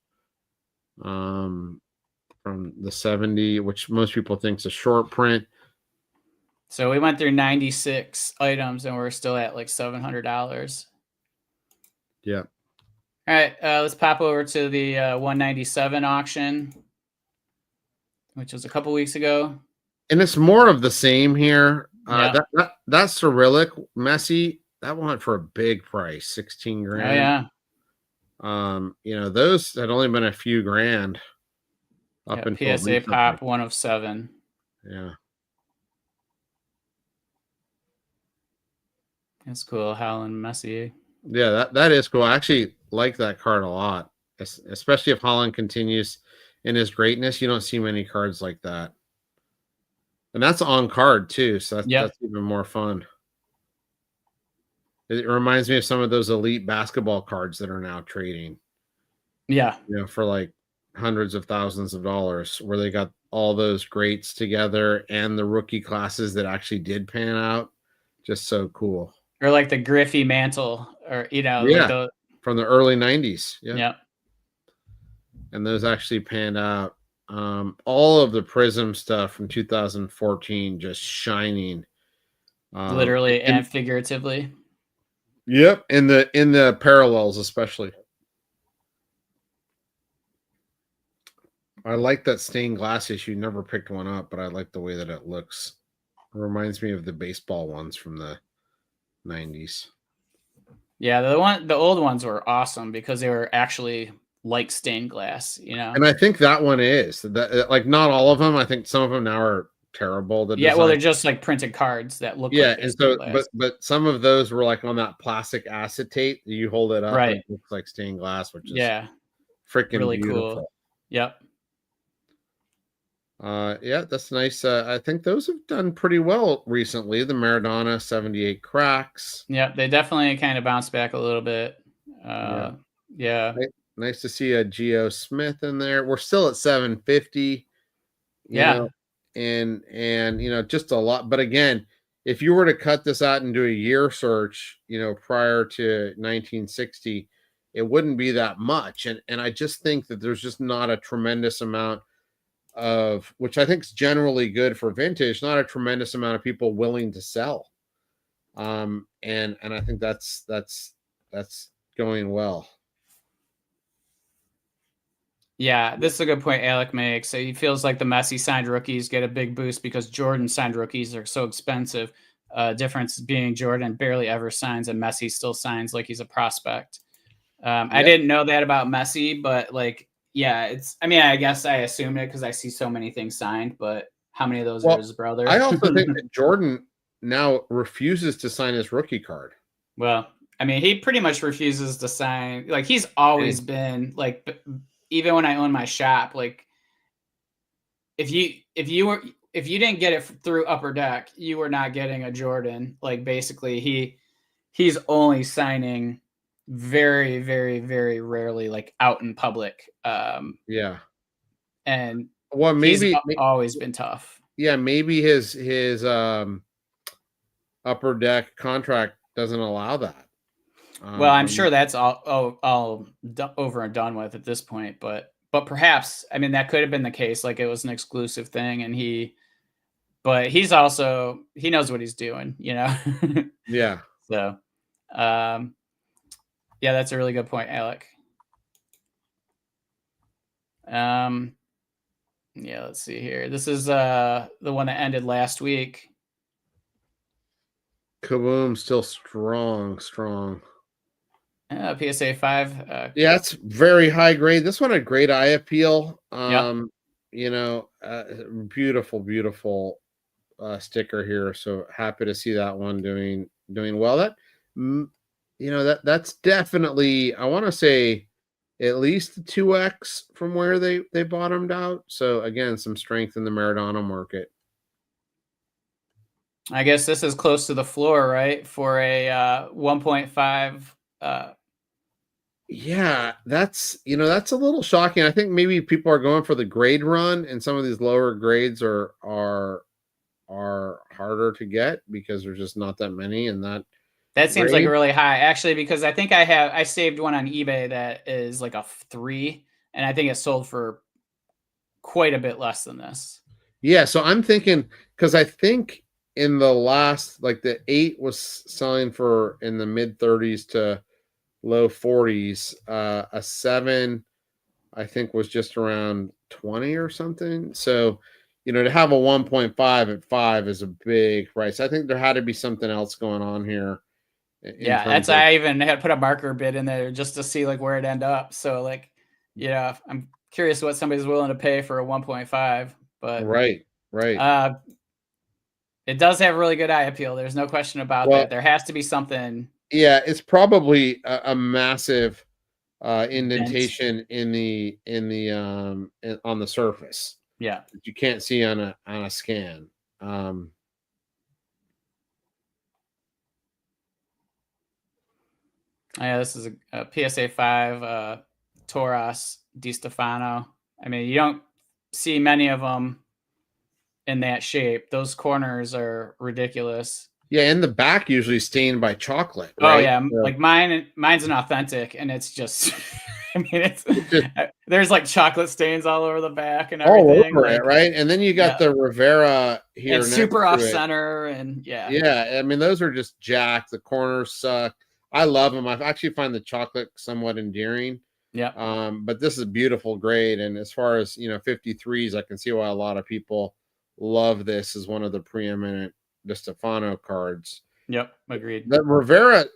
from the 70, which most people think is a short print. So we went through 96 items and we're still at like $700. Yeah. All right, let's pop over to the 197 auction, which was a couple weeks ago. And it's more of the same here. Yeah. That Cyrillic Messi, that went for a big price, 16 grand. Oh yeah. Those had only been a few grand up until PSA recently. pop 1 of 7. Yeah. That's cool. Howland Messi. Yeah, that is cool. I actually like that card a lot, especially if Holland continues in his greatness. You don't see many cards like that. And that's on card too, so that's even more fun. It reminds me of some of those elite basketball cards that are now trading. Yeah. For like hundreds of thousands of dollars, where they got all those greats together and the rookie classes that actually did pan out. Just so cool. Or like the Griffey Mantle, or like from the early 90s. Yeah. And those actually panned out. All of the Prism stuff from 2014 just shining. Literally and figuratively. Yep, in the parallels especially. I like that stained glass issue. Never picked one up, but I like the way that it looks. It reminds me of the baseball ones from the 90s. Yeah, the old ones were awesome because they were actually like stained glass, And I think that one is that, like, not all of them. I think some of them now are terrible. Well, they're just like printed cards that look like and so but some of those were like on that plastic acetate. You hold it up and it looks like stained glass, which is freaking really beautiful. Cool. Yep. That's nice. I think those have done pretty well recently. The Maradona 78 cracks. Yeah, they definitely kind of bounced back a little bit. Yeah. Nice to see a Geo Smith in there. We're still at 750. And just a lot. But again, if you were to cut this out and do a year search, prior to 1960, it wouldn't be that much. And I just think that there's just not a tremendous amount of, which I think is generally good for vintage, not a tremendous amount of people willing to sell. And I think that's going well. Yeah, this is a good point Alec makes. So he feels like the Messi signed rookies get a big boost because Jordan signed rookies are so expensive. Difference being Jordan barely ever signs and Messi still signs like he's a prospect. I didn't know that about Messi, but like, I guess I assumed it because I see so many things signed, but how many of those are his brother? I also think that Jordan now refuses to sign his rookie card. Well, he pretty much refuses to sign. Like, he's always been like, even when I own my shop, like if you didn't get it through Upper Deck, you were not getting a Jordan. Like, basically he's only signing very, very, very rarely, like out in public. And maybe he's always been tough. Yeah, maybe his Upper Deck contract doesn't allow that. Well, I'm sure that's all over and done with at this point, but perhaps, that could have been the case. Like, it was an exclusive thing, but he's also, he knows what he's doing, Yeah. So, that's a really good point, Alec. Let's see here. This is the one that ended last week. Kaboom, still strong. PSA 5. It's very high grade. This one had great eye appeal. Beautiful sticker here. So happy to see that one doing well. That's definitely, I want to say, at least 2x from where they bottomed out. So again, some strength in the Maradona market. I guess this is close to the floor, right? For a 1.5. That's a little shocking. I think maybe people are going for the grade run, and some of these lower grades are harder to get because there's just not that many. And that seems grade like really high, actually, because I think I saved one on eBay that is like a 3. and I think it sold for quite a bit less than this. Yeah, so I'm thinking because I think in the last, like the 8 was selling for in the mid 30s to low 40s. A 7, I think, was just around 20 or something. So, to have a 1.5 at 5 is a big price. I think there had to be something else going on here in Yeah, terms that's of I even had put a marker bid in there just to see like where it end up. So like, I'm curious what somebody's willing to pay for a 1.5, but right, right. uh it does have really good eye appeal. There's no question about Well, that. There has to be something yeah, it's probably a massive dense. indentation on the surface Yeah. that you can't see on a scan. Um, Yeah, this is a PSA 5 Toros Di Stefano. I mean, you don't see many of them in that shape. Those corners are ridiculous. yeah, in the back usually stained by chocolate, Oh right? yeah, So like mine's an authentic, and it's just, I mean, it's just there's like chocolate stains all over the back and all everything. over it, Like, right? And then you got yeah, the Rivera and here next super off to it. center, and yeah, Yeah, I mean those are just jacked. The corners suck. I love them. I actually find the chocolate somewhat endearing. yeah, But this is a beautiful grade, and as far as 53s, I can see why a lot of people love this as one of the preeminent Di Stefano cards. yep, agreed. The Rivera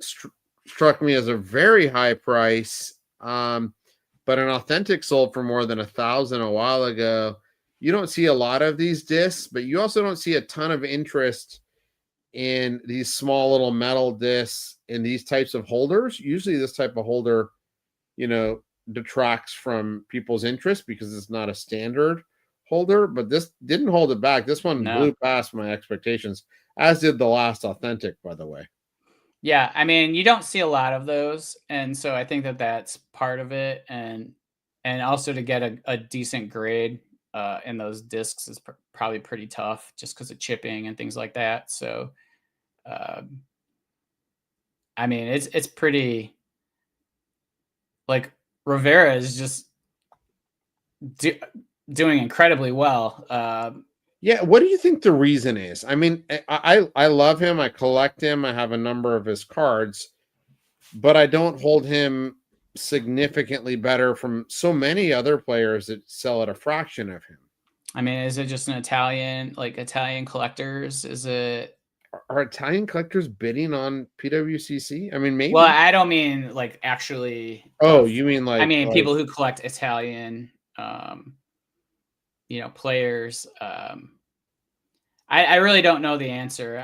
struck me as a very high price, but an authentic sold for more than 1,000 a while ago. You don't see a lot of these discs, but you also don't see a ton of interest in these small little metal discs in these types of holders. Usually, this type of holder, you know, detracts from people's interest because it's not a standard holder, but this didn't hold it back. This one No, blew past my expectations, as did the last authentic, by the way. yeah, I mean, you don't see a lot of those, and so I think that that's part of it, and also to get a decent grade in those discs is probably pretty tough, just because of chipping and things like that. So, um, I mean, it's pretty like Rivera is just do, doing incredibly well. Yeah, what do you think the reason is? I mean, I love him. I collect him. I have a number of his cards, but I don't hold him significantly better from so many other players that sell at a fraction of him. I mean, is it just an Italian collectors? Is it? Are Italian collectors bidding on PWCC? I mean, Well, maybe. I don't mean like actually. Oh, you mean I like mean people who collect Italian, um, players. I really don't know the answer.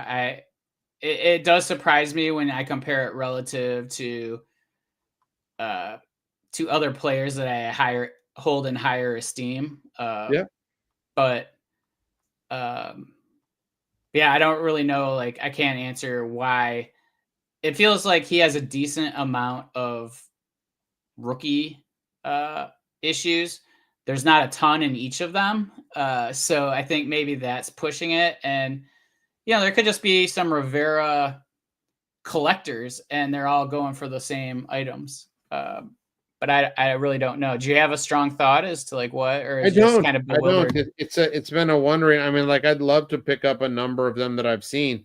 It does surprise me when I compare it relative uh, to other players that I hold in higher esteem. yeah, But um, yeah, I don't really know. Like, I can't answer why. It feels like he has a decent amount of rookie uh, issues. There's not a ton in each of them, so I think maybe that's pushing it. And there could just be some Rivera collectors, and they're all going for the same items. But I really don't know. Do you have a strong thought as to like what, or I is just don't. kind of I don't. bewildered? It's been a wondering. I mean, like I'd love to pick up a number of them that I've seen,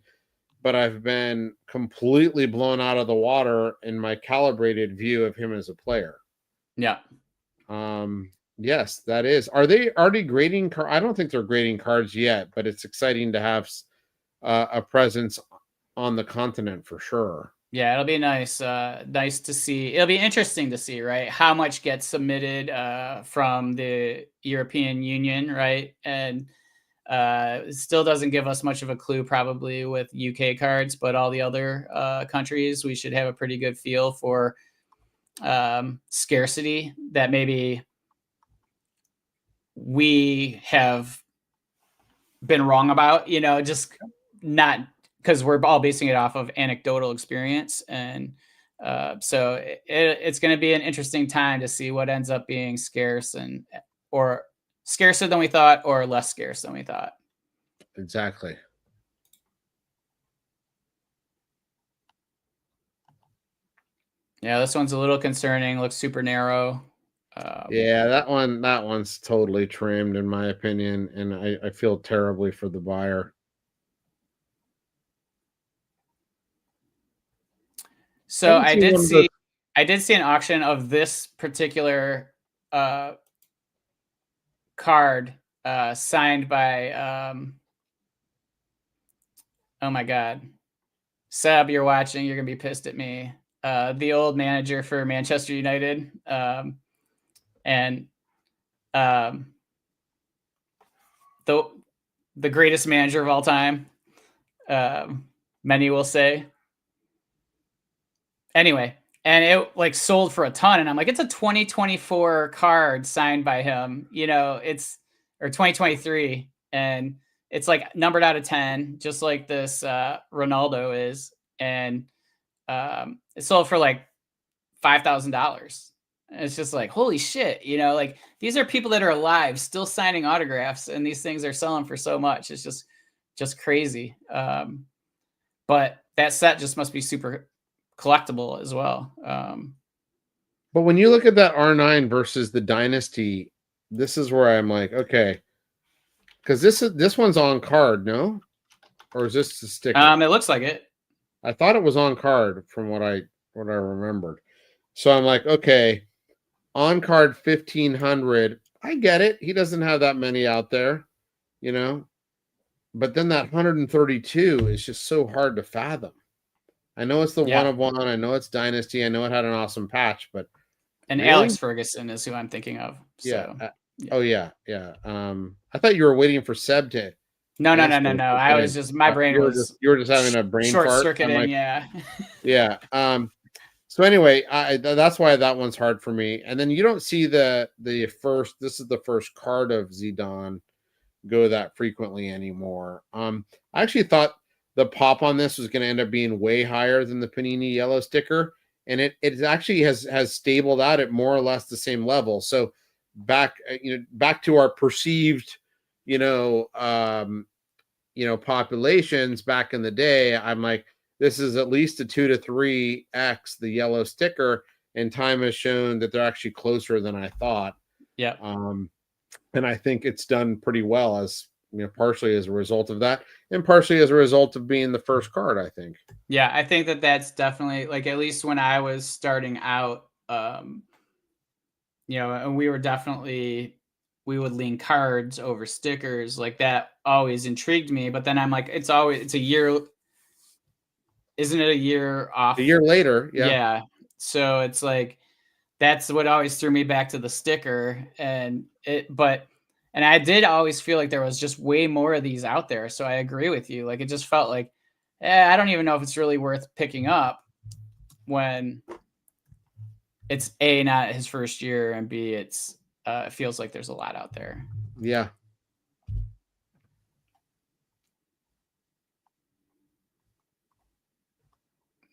but I've been completely blown out of the water in my calibrated view of him as a player. Yeah. Yes, that is. Are they already grading I don't think they're grading cards yet, but it's exciting to have a presence on the continent for sure. Yeah, it'll be nice to see. It'll be interesting to see, right? How much gets submitted from the European Union, right? And it still doesn't give us much of a clue, probably with UK cards, but all the other countries, we should have a pretty good feel for scarcity that maybe we have been wrong about. Just not because we're all basing it off of anecdotal experience. And so it's going to be an interesting time to see what ends up being scarce or scarcer than we thought or less scarce than we thought. Exactly. Yeah, this one's a little concerning. Looks super narrow. Yeah, that one's totally trimmed in my opinion, and I feel terribly for the buyer. I So haven't seen one of those. I did see an auction of this particular card signed by oh my god, Seb, you're watching, you're gonna be pissed at me. The old manager for Manchester United, and um, the the greatest manager of all time. Many will say. Anyway, and it like sold for a ton, and I'm like, it's a 2024 card signed by him. You know, it's or 2023, and it's like numbered out of 10, just like this Ronaldo is, and it sold for like $5,000. It's just like, holy shit, you know, like these are people that are alive still signing autographs, and these things are selling for so much. It's just crazy. But that set just must be super collectible as well. But when you look at that R9 versus the Dynasty, this is where I'm like, okay, because this one's on card, no? Or is this a sticker? It looks like it. I thought it was on card from what I remembered. So I'm like, okay, on card 1500. I get it. He doesn't have that many out there, you know. But then that 132 is just so hard to fathom. I know it's the one of one. I know it's Dynasty. I know it had an awesome patch, but and really? Alex Ferguson is who I'm thinking of. So. Yeah. Oh yeah. I thought you were waiting for Seb to. No. I was just my brain was. You were just having a brain short fart. circuiting. Like, yeah. Yeah. So anyway, that's why that one's hard for me. And then you don't see the first. This is the first card of Zidane go that frequently anymore. I actually thought the pop on this was going to end up being way higher than the Panini yellow sticker, and it actually has stabled out at more or less the same level. So back to our perceived populations back in the day, I'm like, this is at least a 2 to 3x the yellow sticker, and time has shown that they're actually closer than I thought. Yeah. And I think it's done pretty well, as partially as a result of that, and partially as a result of being the first card, I think. Yeah, I think that that's definitely, like, at least when I was starting out, and we would lean cards over stickers. Like, that always intrigued me. But then I'm like, it's a year. Isn't it a year off? A year later. Yeah. Yeah. So it's like, that's what always threw me back to the sticker. And I did always feel like there was just way more of these out there. So I agree with you. Like, it just felt like, I don't even know if it's really worth picking up when it's A, not his first year, and B, it feels like there's a lot out there. Yeah.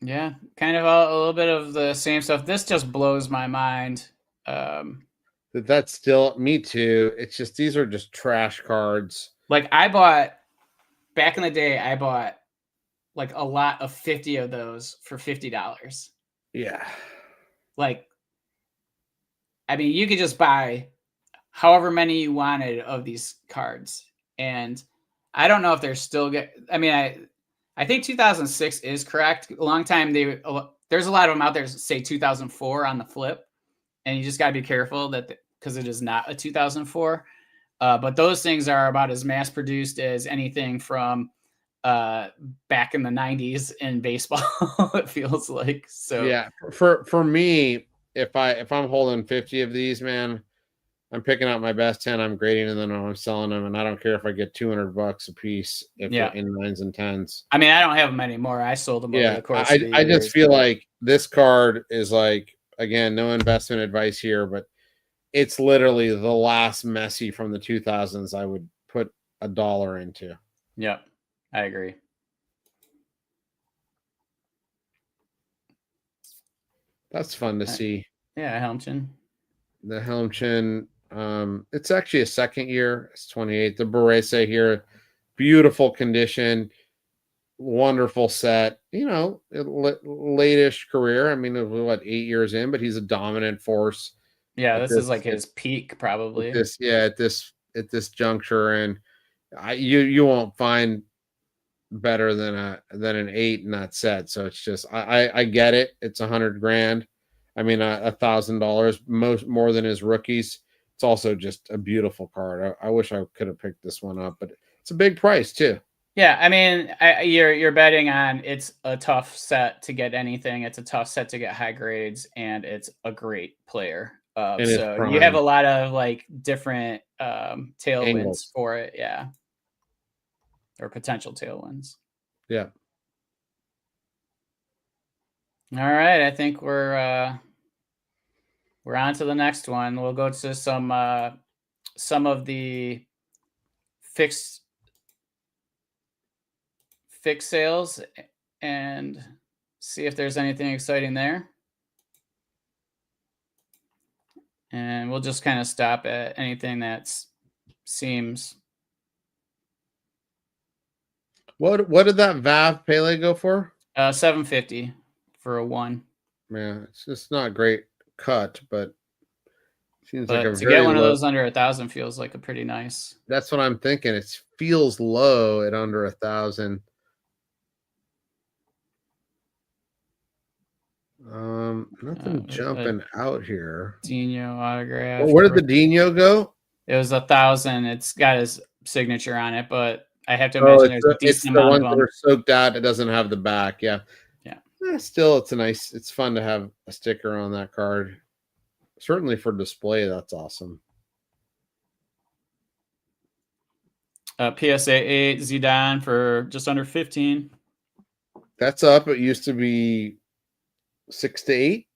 Yeah, kind of a little bit of the same stuff. This just blows my mind. That's still me too. It's just, these are just trash cards. Like, back in the day, I bought like a lot of 50 of those for $50. Yeah. Like, I mean, you could just buy however many you wanted of these cards. And I don't know if they're still I think 2006 is correct. A long time, there's a lot of them out there say 2004 on the flip, and you just got to be careful because it is not a 2004. But those things are about as mass produced as anything from back in the 90s in baseball. It feels like. So yeah, for me, if I'm holding 50 of these, man, I'm picking out my best 10. I'm grading, and then I'm selling them, and I don't care if I get $200 a piece in 9s and 10s. I mean, I don't have them anymore. I sold them over the course of the years. I just feel like this card is, like, again, no investment advice here, but it's literally the last Messi from the 2000s I would put $1 into. Yep, I agree. That's fun to see. Yeah, Helmchen. The Helmchen. It's actually a second year. It's 28. The Barese here, beautiful condition, wonderful set. Late-ish career. I mean, it was, 8 years in, but he's a dominant force Yeah, at this is like at his peak probably. at this juncture, and you won't find better than an 8 in that set. So it's just I get it. It's $100 grand. I mean $1,000 more than his rookies. It's also just a beautiful card. I wish I could have picked this one up, but it's a big price too. Yeah, I mean, you're betting on it's a tough set to get anything. It's a tough set to get high grades, and it's a great player. And it's So you have prime a lot of like different tailwinds angles. for it, yeah, or potential tailwinds. Yeah. All right, I think we're on to the next one. We'll go to some of the fixed sales and see if there's anything exciting there. And we'll just kind of stop at anything that seems. What did that Vav Pele go for? 750 for a 1. Man, it's just not a great cut, but seems like But a to get very one of low. those under 1,000 feels like a pretty nice. That's what I'm thinking. It feels low at under 1,000. Nothing jumping out here. Dino autograph. Well, where did the Dino go? It was 1,000. It's got his signature on it, but I have to imagine there's a it's decent the amount of ones them. that are soaked out. It doesn't have the back. Yeah. Still, it's fun to have a sticker on that card. Certainly for display, that's awesome. PSA 8 Zidane for just under 15. That's up. It used to be 6 to 8.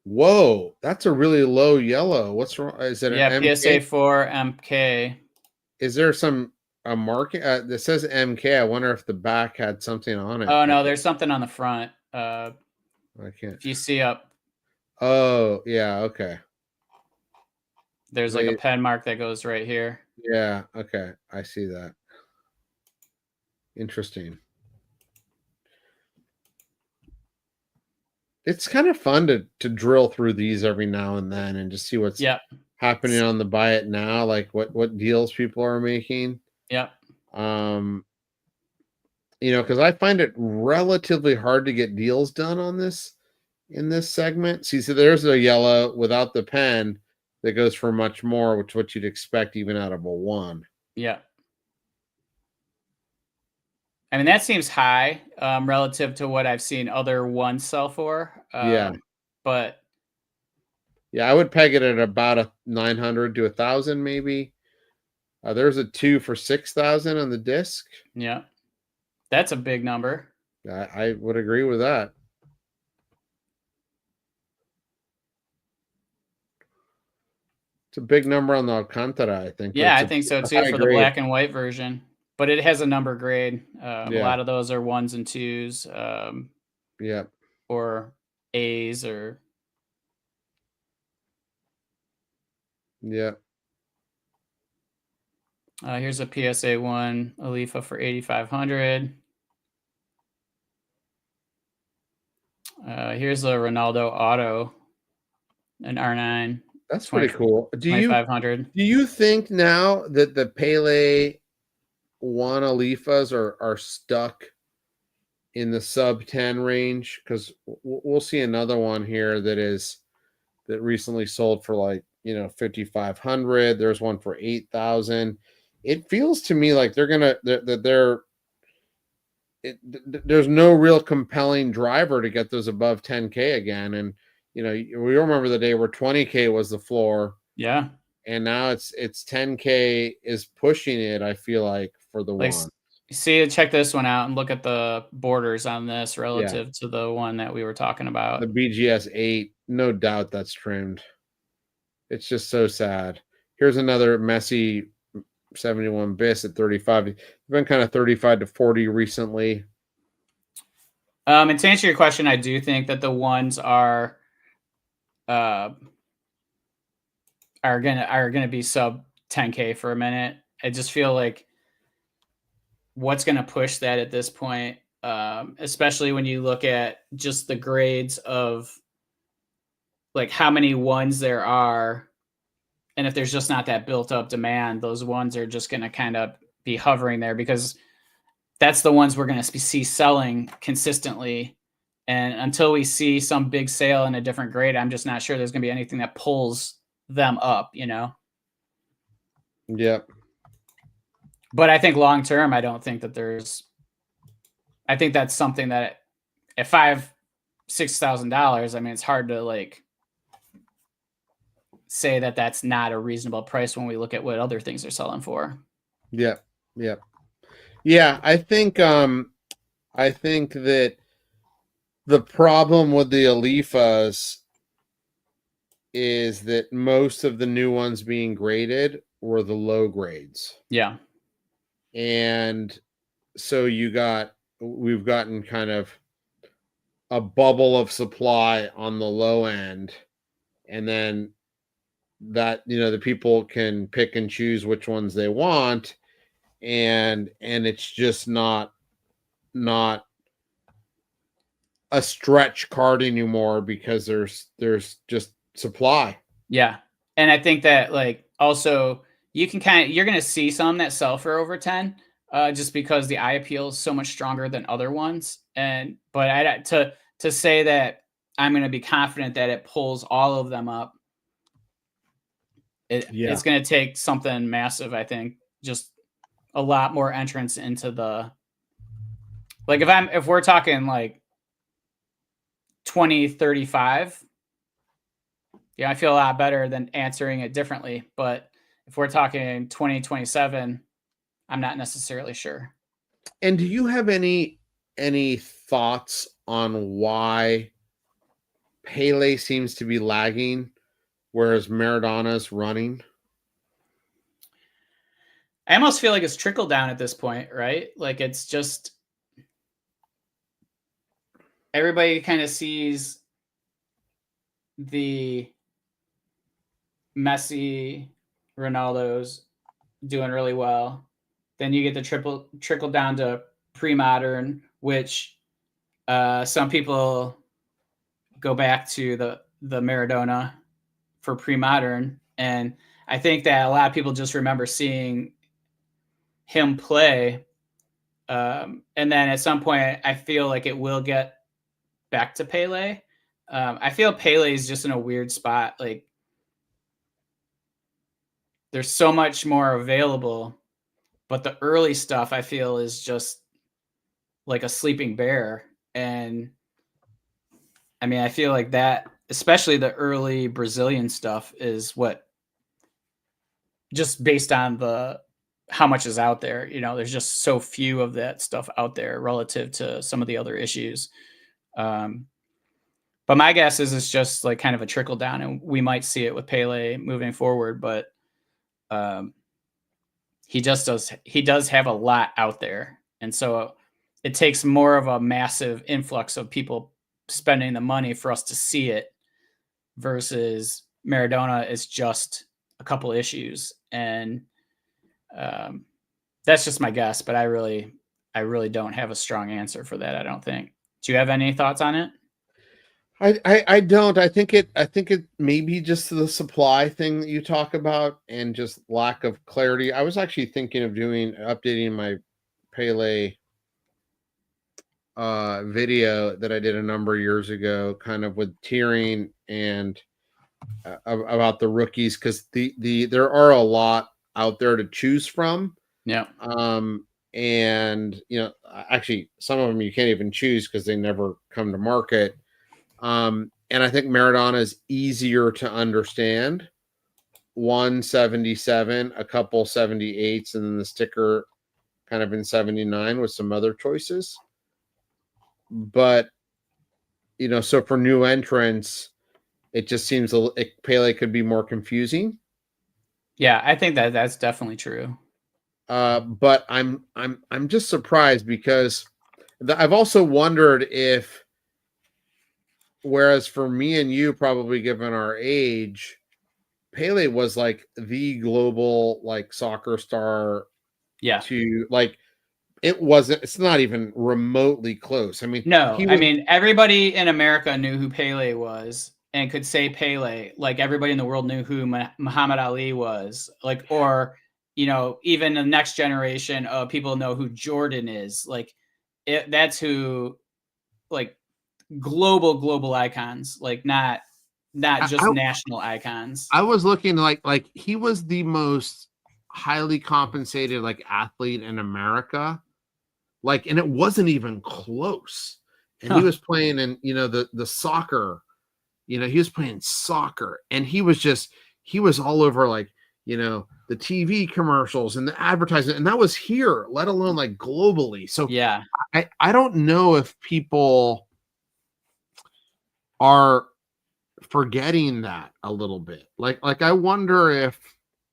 Whoa, that's a really low yellow. What's wrong? Is it an MK? PSA 4 MK. Is there a market that says MK? I wonder if the back had something on it. Oh no, there's something on the front. I can't. If you see up. Oh yeah, okay. There's like a pen mark that goes right here. Yeah, okay. I see that. Interesting. It's kind of fun to drill through these every now and then and just see what's happening on the buy it now, like what deals people are making. Yep. Because I find it relatively hard to get deals done on this in this segment. See, so there's a yellow without the pen that goes for much more, which is what you'd expect even out of a 1. Yeah. I mean, that seems high relative to what I've seen other 1s sell for. But yeah, I would peg it at about a 900 to 1,000 maybe. There's a 2 for 6,000 on the disc. Yeah, that's a big number. I would agree with that. It's a big number on the Alcantara, I think. Yeah, I think so too for the black and white version. But it has a number grade. A lot of those are 1s and 2s. Yeah. Or A's or. Yeah. Here's a PSA 1 Alifa for 8,500. Here's a Ronaldo auto, an R9. That's pretty cool. Do 2,500. Do you think now that the Pele 1 Alifas are stuck in the sub 10 range? Because we'll see another one here that recently sold for like 5,500. There's one for 8,000. It feels to me like there's no real compelling driver to get those above 10K again. And we remember the day where 20K was the floor. Yeah. And now it's 10K is pushing it, I feel like, for the 1. See, check this one out and look at the borders on this relative to the one that we were talking about. The BGS 8, no doubt that's trimmed. It's just so sad. Here's another messy 71 bis at 35. It's been kind of 35 to 40 recently. And to answer your question, I do think that the 1s are gonna be sub 10K for a minute. I just feel like what's gonna push that at this point, especially when you look at just the grades of like how many ones there are, and if there's just not that built up demand, those ones are just going to kind of be hovering there because that's the ones we're going to see selling consistently. And until we see some big sale in a different grade, I'm just not sure there's going to be anything that pulls them up, you know? Yep. But I think long term, I don't think that there's, I think that's something that at $5,000-$6,000, I mean, it's hard to like say that that's not a reasonable price when we look at what other things are selling for. Yep. Yep. Yeah, I think that the problem with the Alifas is that most of the new ones being graded were the low grades. Yeah. And so we've gotten kind of a bubble of supply on the low end, and then that, the people can pick and choose which ones they want, and it's just not a stretch card anymore because there's just supply. Yeah. And I think that like also you can you're going to see some that sell for over 10 just because the eye appeal is so much stronger than other ones. But to say that I'm going to be confident that it pulls all of them up, it's going to take something massive. I think just a lot more entrance into the, like if we're talking like 2035, yeah, I feel a lot better than answering it differently. But if we're talking 2027, I'm not necessarily sure. And do you have any thoughts on why Pele seems to be lagging, whereas Maradona's running? I almost feel like it's trickle down at this point, right? Like it's just everybody kind of sees the Messi, Ronaldo's doing really well. Then you get the trickle down to pre-modern, which some people go back to the Maradona for pre-modern. And I think that a lot of people just remember seeing him play. And then at some point, I feel like it will get back to Pele. I feel Pele is just in a weird spot. Like there's so much more available, but the early stuff I feel is just like a sleeping bear. And I mean, I feel like that, especially the early Brazilian stuff, is what, just based on how much is out there, there's just so few of that stuff out there relative to some of the other issues. But my guess is it's just like kind of a trickle down, and we might see it with Pele moving forward. But he does have a lot out there, and so it takes more of a massive influx of people spending the money for us to see it, versus Maradona is just a couple issues. And that's just my guess, but I really don't have a strong answer for that, I don't think. Do you have any thoughts on it? I don't. I think it may be just the supply thing that you talk about and just lack of clarity. I was actually thinking of updating my Pele video that I did a number of years ago, kind of with tiering and about the rookies, because there are a lot out there to choose from. Yeah. And actually some of them you can't even choose because they never come to market. And I think Maradona is easier to understand. 177, a couple 78s, and then the sticker kind of in 79 with some other choices. But so for new entrants, it just seems Pele could be more confusing. Yeah, I think that's definitely true. But I'm just surprised because I've also wondered if, whereas for me and you, probably given our age, Pele was like the global like soccer star. Yeah. To like, it's not even remotely close. I mean, no, I mean, everybody in America knew who Pele was. and could say Pele, like everybody in the world knew who Muhammad Ali was, like, or even the next generation of people know who Jordan is. Like, that's who, like, global icons, like not just national icons. I was looking like he was the most highly compensated like athlete in America, like, and it wasn't even close. And he was playing in the soccer, he was playing soccer, and he was all over like the TV commercials and the advertising, and that was here, let alone like globally. So Yeah, I don't know if people are forgetting that a little bit. Like I wonder if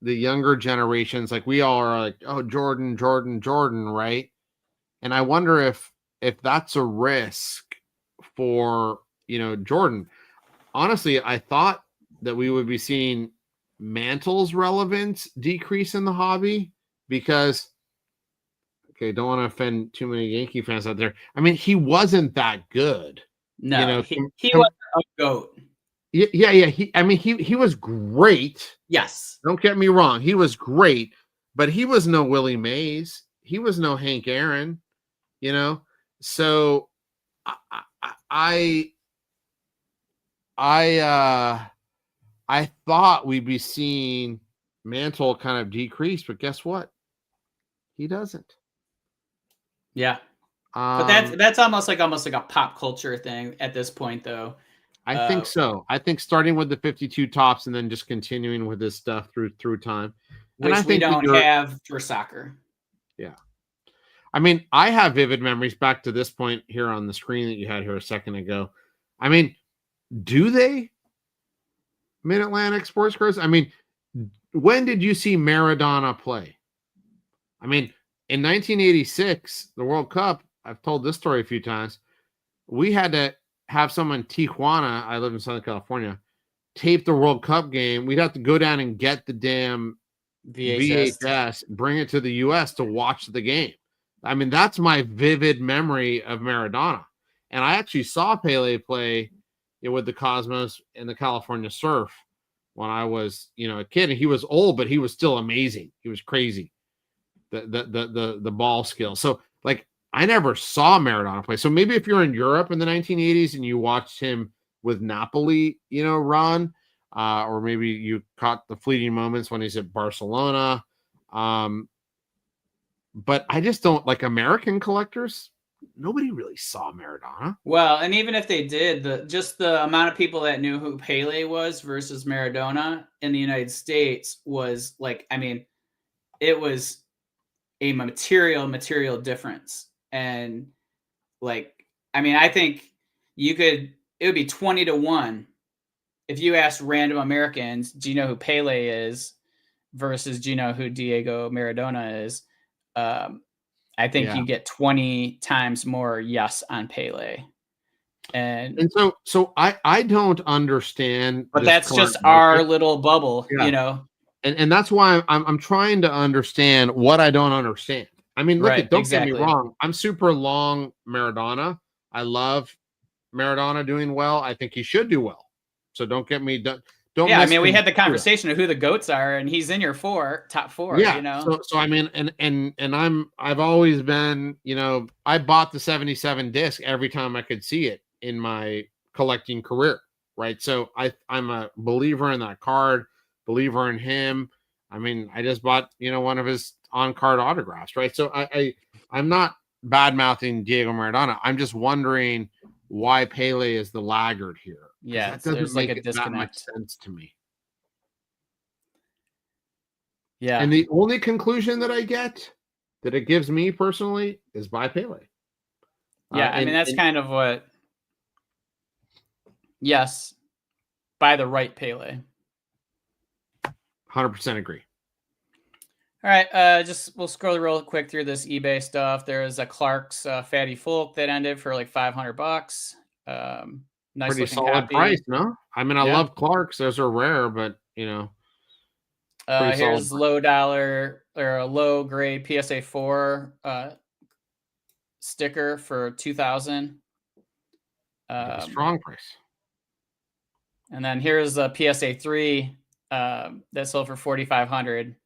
the younger generations, like we all are like, oh, Jordan, Jordan, Jordan, right? And I wonder if that's a risk for Jordan. Honestly, I thought that we would be seeing Mantle's relevance decrease in the hobby because, okay, don't want to offend too many Yankee fans out there. I mean, he wasn't that good. no, he was a GOAT. Yeah. He was great. Yes. Don't get me wrong. He was great, but he was no Willie Mays. He was no Hank Aaron, So I thought we'd be seeing Mantle kind of decrease, but guess what? He doesn't. Yeah. But that's almost like a pop culture thing at this point, though. I think so. I think starting with the 52 tops and then just continuing with this stuff through time. Which and I think we don't have for soccer. Yeah. I mean, I have vivid memories back to this point here on the screen that you had here a second ago. I mean, do they? Mid-Atlantic sports cars? I mean, when did you see Maradona play? I mean, in 1986, the World Cup, I've told this story a few times, we had to have someone in Tijuana, I live in Southern California, tape the World Cup game. We'd have to go down and get the damn VHS, bring it to the U.S. to watch the game. I mean, that's my vivid memory of Maradona. And I actually saw Pele play with the Cosmos and the California Surf when I was, a kid. And he was old, but he was still amazing. He was crazy. The ball skill. So, like, I never saw Maradona play. So maybe if you're in Europe in the 1980s and you watched him with Napoli, run, or maybe you caught the fleeting moments when he's at Barcelona. But I just don't, like, American collectors, nobody really saw Maradona. Well, and even if they did, the amount of people that knew who Pele was versus Maradona in the United States was like, I mean, it was a material difference. And like, I mean, I think it would be 20-1 if you asked random Americans, do you know who Pele is versus do you know who Diego Maradona is? I think you get 20 times more yes on Pele. And so I don't understand. But that's just our little bubble, And that's why I'm trying to understand what I don't understand. I mean, look, don't get me wrong. I'm super long Maradona. I love Maradona doing well. I think he should do well. So don't get me don't. Yeah, I mean, we had the conversation of who the GOATs are, and he's in your top four. Yeah, so I mean, and I've always been, I bought the 77 disc every time I could see it in my collecting career, right? So I'm a believer in that card, believer in him. I mean, I just bought, one of his on-card autographs, right? So I'm not bad-mouthing Diego Maradona. I'm just wondering why Pele is the laggard here. Yeah, that doesn't there's make like a disconnect. that much sense to me. Yeah. And the only conclusion that I get that it gives me personally is by Pele. Yeah, I mean, that's kind of what. Yes, by the right Pele. 100% agree. All right, we'll scroll real quick through this eBay stuff. There's a Clark's Fatty Folk that ended for like $500. Nice pretty solid copy. Price, no? I mean, I love Clark's; those are rare, but here's low dollar or a low grade PSA 4 sticker for $2,000. Strong price. And then here's a PSA 3 that sold for 4,500.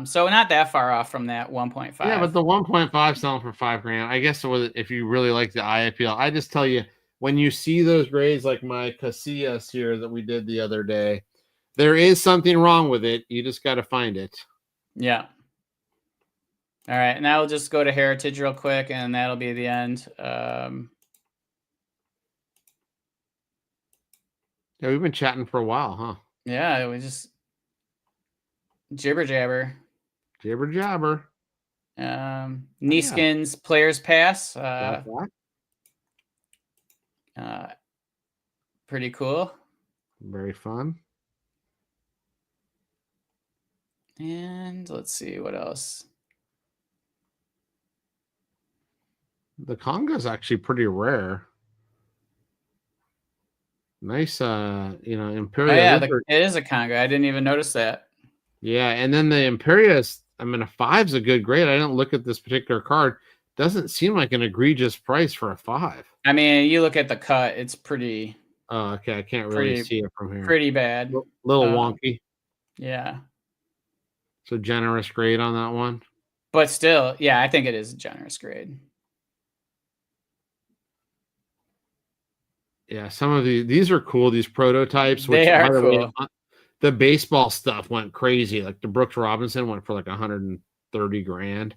So not that far off from that 1.5. Yeah, but the 1.5 selling for $5,000. I guess if you really like the eye appeal, I just tell you, when you see those grades like my Casillas here that we did the other day, there is something wrong with it. You just got to find it. Yeah. All right. Now we'll just go to Heritage real quick, and that'll be the end. Yeah, we've been chatting for a while, huh? Yeah, we just jibber jabber. Jibber jabber. Neeskins Players Pass. Pretty cool. Very fun. And let's see what else. The Conga is actually pretty rare. Nice, Imperial. Oh yeah, it is a Conga. I didn't even notice that. Yeah, and then the Imperius, I mean, a 5's a good grade. I didn't look at this particular card. Doesn't seem like an egregious price for a 5. I mean, you look at the cut; it's pretty. Oh, okay. I can't really see it from here. Pretty bad. Little wonky. Yeah. So generous grade on that one. But still, yeah, I think it is a generous grade. Yeah, some of these are cool. These prototypes, which they are cool. The baseball stuff went crazy. Like the Brooks Robinson went for like 130 grand.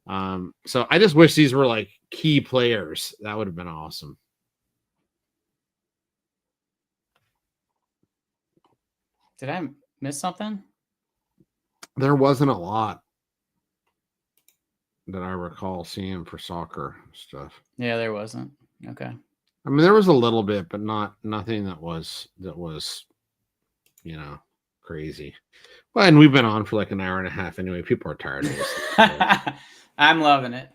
So I just wish these were like key players. That would have been awesome. Did I miss something? There wasn't a lot that I recall seeing for soccer stuff. Yeah, there wasn't. Okay. I mean, there was a little bit, but nothing that was crazy. Well, and we've been on for like an hour and a half anyway. People are tired of this. I'm loving it.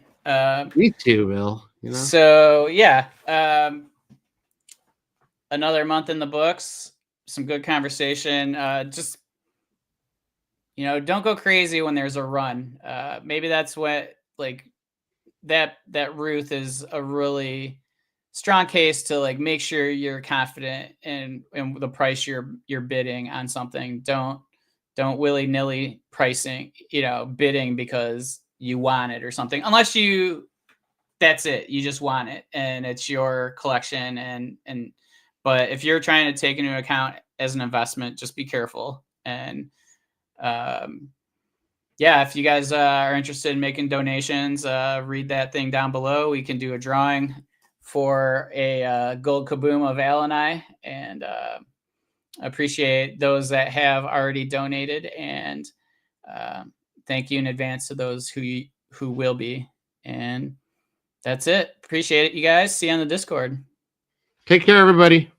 Me too, Bill. So yeah, another month in the books. Some good conversation. Just don't go crazy when there's a run. Maybe that's what that Ruth is a really strong case to make sure you're confident in the price you're bidding on something. Don't willy-nilly pricing, bidding because you want it or something, unless that's it. You just want it and it's your collection. But if you're trying to take into account as an investment, just be careful. And if you guys are interested in making donations, read that thing down below. We can do a drawing for a Gold Kaboom of Al and I, and appreciate those that have already donated, and thank you in advance to those who will be. And that's it. Appreciate it, you guys. See you on the Discord. Take care, everybody.